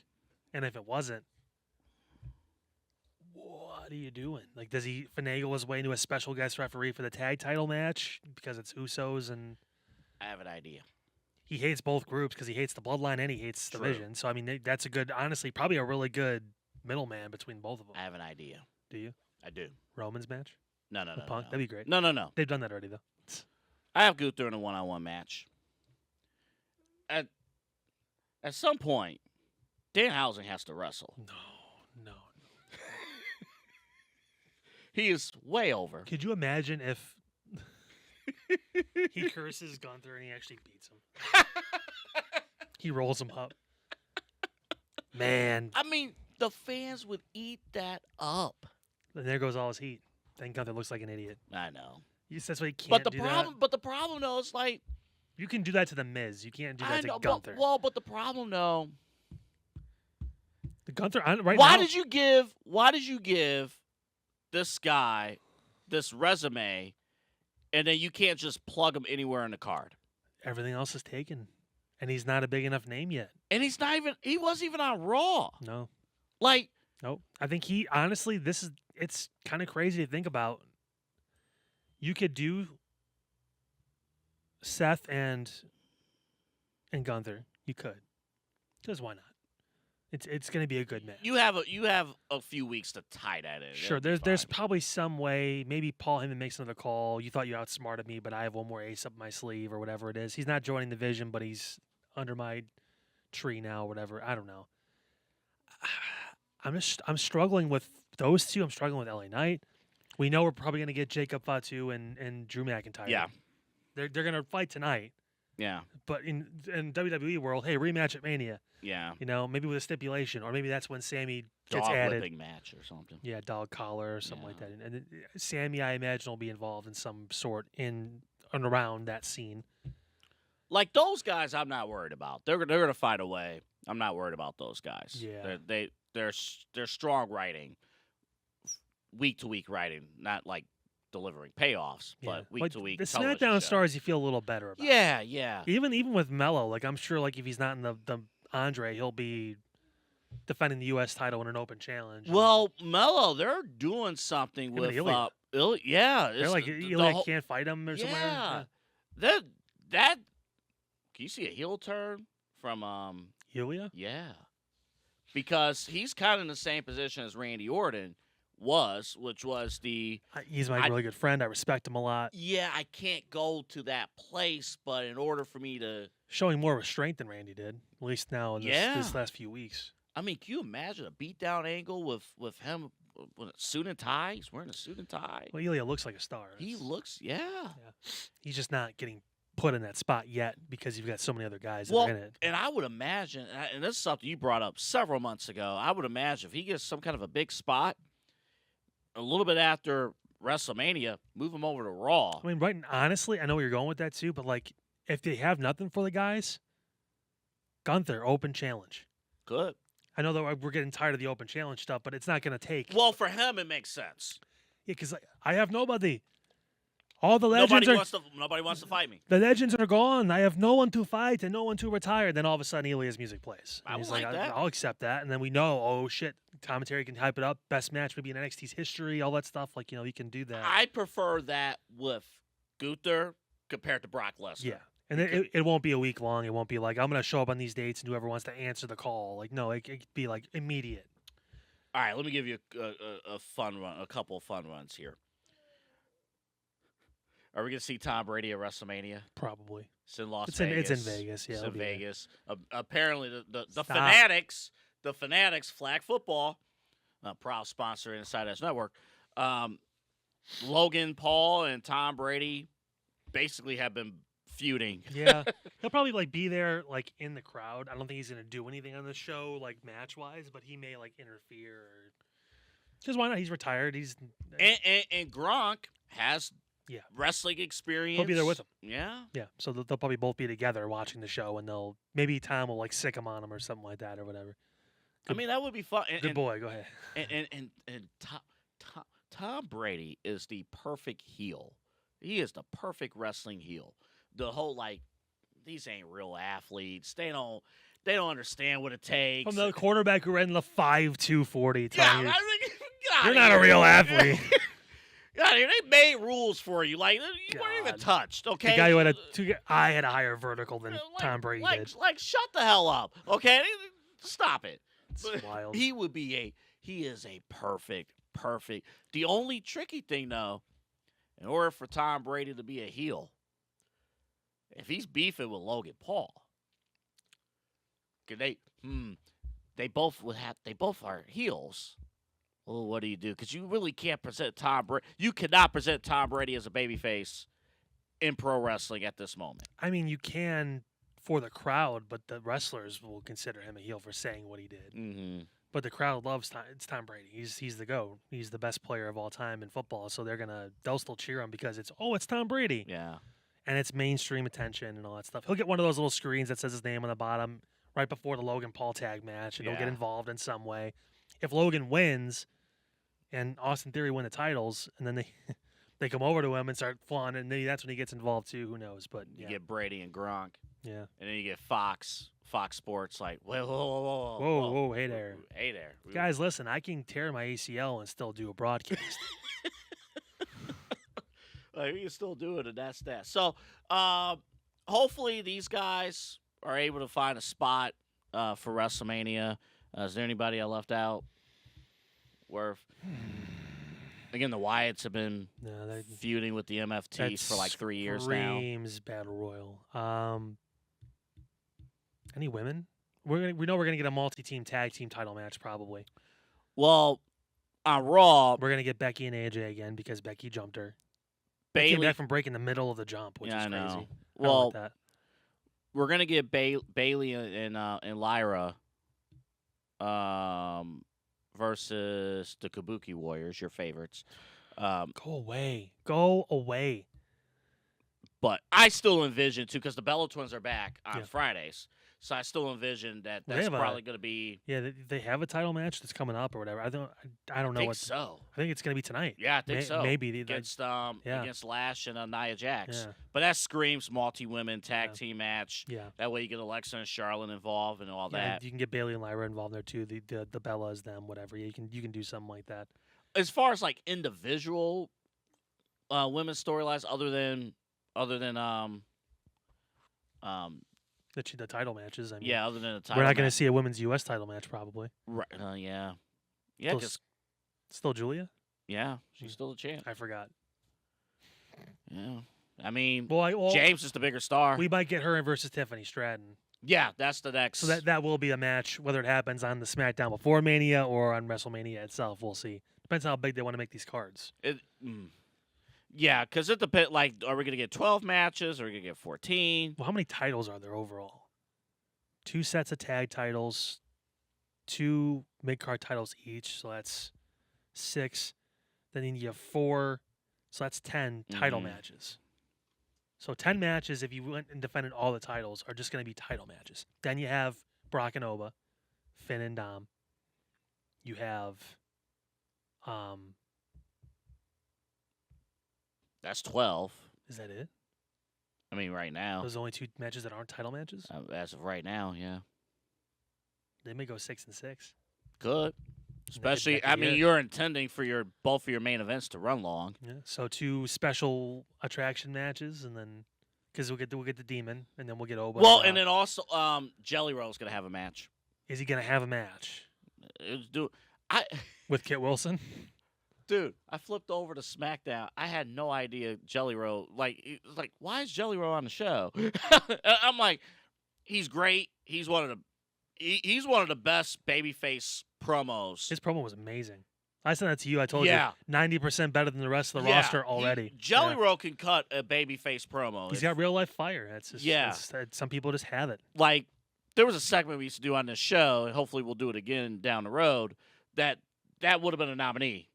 and if it wasn't, what are you doing? Like, does he finagle his way into a special guest referee for the tag title match because it's Usos and I have an idea. he hates both groups because he hates the Bloodline and he hates the True. Vision. So I mean, that's a good, honestly, probably a really good middleman between both of them. I have an idea. Do you? I do. Roman's match? No, no, With no, Punk? no. That'd be great. No. They've done that already though. I have Gunther in a one-on-one match. At some point, Danhausen has to wrestle. No. He is way over. Could you imagine if he curses Gunther and he actually beats him? He rolls him up. Man, I mean, the fans would eat that up. and there goes all his heat. Then Gunther looks like an idiot. I know. That's why you can't But the do problem, that. but the problem though is like You can do that to the Miz. You can't do I that to know. Gunther. But the problem though. The Gunther right Why now. did you give this guy this resume, and then you can't just plug him anywhere in the card? Everything else is taken, and he's not a big enough name yet. And he wasn't even on Raw. No. Like, Nope. I think he honestly, it's kind of crazy to think about. You could do Seth and Gunther. You could. Because why not? It's going to be a good match. you have a few weeks to tie that in. Sure. It'll be There's fine. probably some way. Maybe Paul Heyman makes another call. You thought you outsmarted me, but I have one more ace up my sleeve or whatever it is. He's not joining the Vision, but he's under my tree now or whatever. I don't know. I'm struggling with those two. I'm struggling with LA Knight. We know we're probably going to get Jacob Fatu and Drew McIntyre. Yeah. They're going to fight tonight. Yeah. But in WWE world, hey, rematch at Mania. Yeah. You know, maybe with a stipulation, or maybe that's when Sammy gets Dog added. whipping match or something. Yeah, dog collar or something like Yeah. that. And Sammy, I imagine, will be involved in some sort in and around that scene. Like those guys, I'm not worried about. They're gonna find a way. I'm not worried about those guys. Yeah. They're strong writing, week to week writing, not like delivering payoffs, but week Like, to week. the television SmackDown show. stars, you feel a little better about. Yeah, yeah. Even with Mello, like I'm sure, like if he's not in the Andre, he'll be defending the U.S. title in an open challenge. Well, Mello, they're doing something Him and with Ilya. yeah. they're it's like the Ilya whole- can't fight him or something. Yeah. That can you see a heel turn from Ilya? yeah. Because he's kind of in the same position as Randy Orton was, which was He's my I- really good friend. I respect him a lot. yeah, I can't go to that place, but in order for me to Showing more restraint than Randy did, at least now in this Yeah. last few weeks. I mean, can you imagine a beatdown angle with him with a suit and tie? He's wearing a suit and tie. Well, Ilya looks like a star. He It's- looks, yeah. He's just not getting put in that spot yet because you've got so many other guys Well, that are in it. and I would imagine, and this is something you brought up several months ago, I would imagine if he gets some kind of a big spot, a little bit after WrestleMania, move him over to Raw. I mean, right? Honestly, I know where you're going with that too, but like, if they have nothing for the guys, Gunther open challenge. Good. I know that we're getting tired of the open challenge stuff, but it's not going to take. Well, for him, it makes sense. Yeah, because I have nobody. All the legends Nobody wants to fight me. The legends are gone. I have no one to fight and no one to retire. Then all of a sudden, Elia's music plays. I And would he's like that. I'll accept that. And then we know, oh shit, commentary can hype it up. Best match maybe in NXT's history. All that stuff. Like, you can do that. I prefer that with Gunther compared to Brock Lesnar. Yeah. And it won't be a week long. It won't be like, I'm going to show up on these dates and whoever wants to answer the call. Like, no, it could be like immediate. All right, let me give you a fun run, a couple of fun runs here. Are we going to see Tom Brady at WrestleMania? Probably. It's in Las It's Vegas. in Vegas. Yeah, It's it'll in be there. Vegas. Apparently, the Stop. Fanatics, Flag Football, proud sponsor Inside Edge Network. Logan Paul and Tom Brady basically have been feuding. Yeah, he'll probably like be there like in the crowd. I don't think he's gonna do anything on the show like match wise, but he may like interfere. Because why not? He's retired. He's And Gronk has wrestling experience. He'll be there with him. Yeah. Yeah, so they'll probably both be together watching the show, and maybe Tom will like sick him on him or something like that or whatever. I mean, that would be fun. Good boy, go ahead. And Tom Brady is the perfect heel. He is the perfect wrestling heel. The whole like, these ain't real athletes. They don't understand what it takes. From the quarterback who ran the 5.2 40. Yeah, You're not a real athlete. God, they made rules for you. Like you weren't even touched. Okay. The guy who had I had a higher vertical than Tom Brady did. Like, shut the hell up. Okay, stop it. It's wild. He is a perfect. The only tricky thing though, in order for Tom Brady to be a heel, if he's beefing with Logan Paul, they both are heels. Well, what do you do? Because you really can't present Tom Brady. You cannot present Tom Brady as a babyface in pro wrestling at this moment. I mean, you can for the crowd, but the wrestlers will consider him a heel for saying what he did. Mm-hmm. But the crowd loves it's Tom Brady. He's the GOAT. He's the best player of all time in football. So they'll still cheer him because it's Tom Brady. Yeah. And it's mainstream attention and all that stuff. He'll get one of those little screens that says his name on the bottom right before the Logan Paul tag match, and he'll get involved in some way. If Logan wins and Austin Theory win the titles, and then they come over to him and start flaunting, and maybe that's when he gets involved too. Who knows? But you get Brady and Gronk. Yeah. And then you get Fox Sports like, whoa, hey there. Hey there. Guys, listen, I can tear my ACL and still do a broadcast. Like, we can still do it, and that's that. So, hopefully these guys are able to find a spot for WrestleMania. Is there anybody I left out? Again, the Wyatts have been feuding with the MFTs for like 3 years now. Screams Battle Royal. Any women? We know we're gonna get a multi-team tag team title match probably. Well, on Raw, we're gonna get Becky and AJ again because Becky jumped her. Bayley came back from breaking the middle of the jump, which is crazy. I know. Well, like that. We're gonna get Bayley and Lyra versus the Kabuki Warriors, your favorites. Go away. But I still envision too, because the Bella Twins are back on Fridays. So I still envision that's probably going to be. Yeah, they have a title match that's coming up or whatever. I don't know. I think so. I think it's going to be tonight. Yeah, I think so. Maybe against Lash and Nia Jax. Yeah. But that screams multi-women tag team match. Yeah. That way you get Alexa and Charlotte involved and all that. You can get Bayley and Lyra involved there too. The Bellas, them, whatever. You can do something like that. As far as like individual women's storylines, other than the title matches. I mean, yeah, other than the title, we're not going to see a women's U.S. title match probably. Right? Yeah. Because still Julia. Yeah, she's still the champ. I forgot. Yeah, I mean, well, James is the bigger star. We might get her versus Tiffany Stratton. Yeah, that's the next. So that will be a match, whether it happens on the SmackDown before Mania or on WrestleMania itself. We'll see. Depends on how big they want to make these cards. Yeah, because it depends. Like, are we going to get 12 matches? Or are we going to get 14? Well, how many titles are there overall? 2 sets of tag titles, 2 mid-card titles each, so that's 6. Then you have 4, so that's 10 title matches. So 10 matches, if you went and defended all the titles, are just going to be title matches. Then you have Brock and Oba, Finn and Dom. You have That's 12. Is that it? I mean, right now. Those are the only 2 matches that aren't title matches? As of right now, yeah. They may go 6 and 6. Good. Especially, back I in mean, here. you're intending for both of your main events to run long. Yeah. So 2 special attraction matches, and then because we'll get the Demon, and then we'll get Oba. Well, and then also, Jelly Roll's gonna have a match. Is he gonna have a match with Kit Wilson? Dude, I flipped over to SmackDown. I had no idea Jelly Roll. Like, why is Jelly Roll on the show? I'm like, he's great. He's one of the best babyface promos. His promo was amazing. I sent that to you. I told Yeah. you 90% better than the rest of the roster already. Jelly Yeah. Roll can cut a babyface promo. He's got real life fire. That's just, some people just have it. Like, there was a segment we used to do on this show, and hopefully we'll do it again down the road, that would have been a nominee.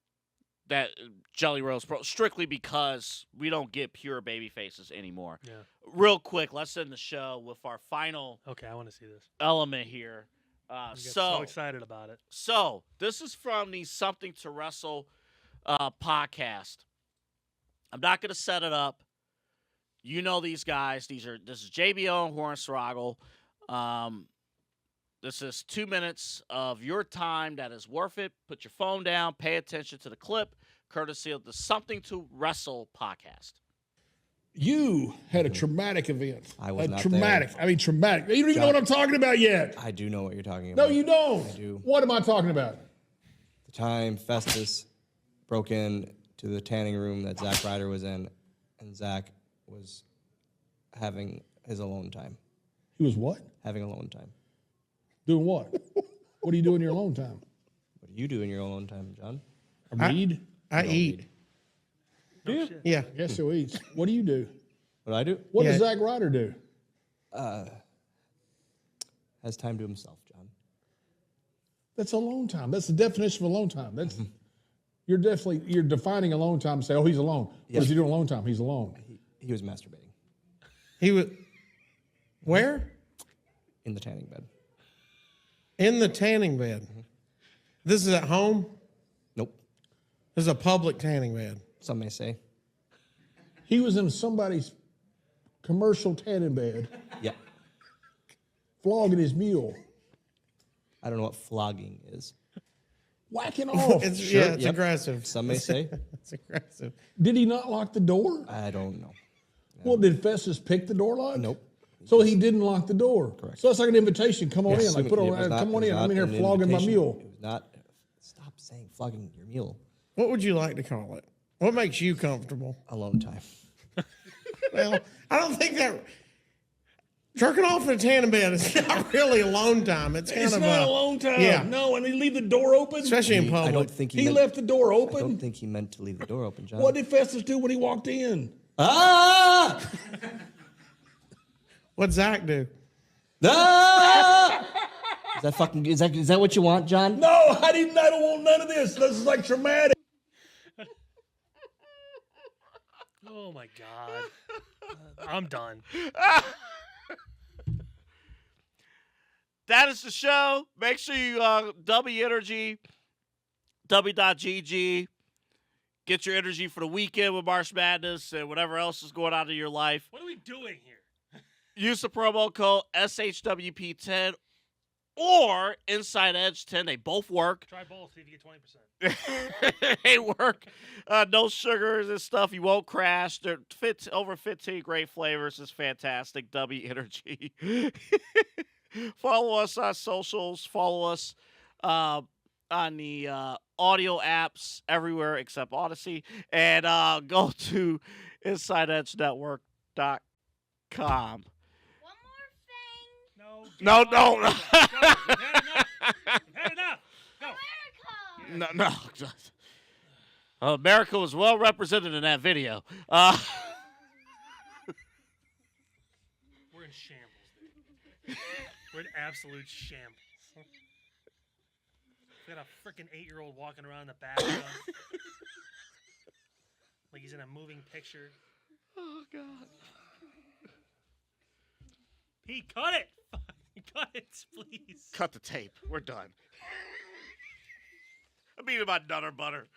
That Jelly Roll's strictly because we don't get pure baby faces anymore. Yeah. Real quick, let's end the show with our final Okay, I want to see this. element here. I'm so excited about it. So this is from the Something to Wrestle podcast. I'm not going to set it up. You know these guys. This is JBL and Hornswoggle. This is 2 minutes of your time that is worth it. Put your phone down. Pay attention to the clip, courtesy of the Something to Wrestle podcast. You had a traumatic event. I was not traumatic. there. I mean, traumatic. You don't even know what I'm talking about yet. I do know what you're talking No, about. you don't. I do. What am I talking about? The time Festus broke in to the tanning room that Zack Ryder was in, and Zack was having his alone time. He was what? Having alone time. Doing what? What do you do in your alone time? What do you do in your alone time, John? Read? I eat. Do you? shit. Yeah. Yes, who eats. What do you do? What do I do? What Yeah. does Zack Ryder do? Has time to himself, John. That's alone time. That's the definition of alone time. That's you're defining alone time and say, oh, he's alone. What Yes. does he do alone time? He's alone. He was masturbating He was where? in the tanning bed. In the tanning bed. This is at home. Nope. This is a public tanning bed. Some may say. He was in somebody's commercial tanning bed Yeah. flogging his mule. I don't know what flogging is. Whacking off. It's, Sure, Yeah, it's yep. aggressive. Some may say. It's aggressive. Did he not lock the door? I don't know. Well, did Festus pick the door lock? Nope. So he didn't lock the door. Correct. So that's like an invitation. Come on in. Like, It put was on, not- come on it was in. I'm not in here an flogging my invitation. mule. It was not. Stop saying flogging your mule. What would you like to call it? What makes you comfortable? Alone time. Well, I don't think that jerking off in a tanning bed is not really alone time. It's kind It's of not a long time. Yeah. No, and he leave the door open. especially in I public. don't think he He meant, left the door I don't open. think he meant to leave the door open, John. What did Festus do when he walked in? Ah! What'd Zach do? Ah! Is that what you want, John? No, I don't want none of this. This is like traumatic. Oh my god. I'm done. That is the show. Make sure you W Energy, W.GG. Get your energy for the weekend with March Madness and whatever else is going on in your life. What are we doing here? Use the promo code SHWP10 or Inside Edge 10. They both work. Try both, see if you get 20%. They work. No sugars and stuff. You won't crash. They're over 15 great flavors. It's fantastic. W Energy. Follow us on socials. Follow us on the audio apps everywhere except Odyssey. And go to InsideEdgeNetwork.com. One more thing. No. No. Go. We've had enough. We've had enough. Go. America. No. America was well represented in that video. We're in shambles, dude. We're in absolute shambles. We got a freaking 8-year-old walking around in the background. Like he's in a moving picture. Oh, God. Pete, cut it! Cut it, please. Cut the tape. We're done. I'm eating my Nutter Butter.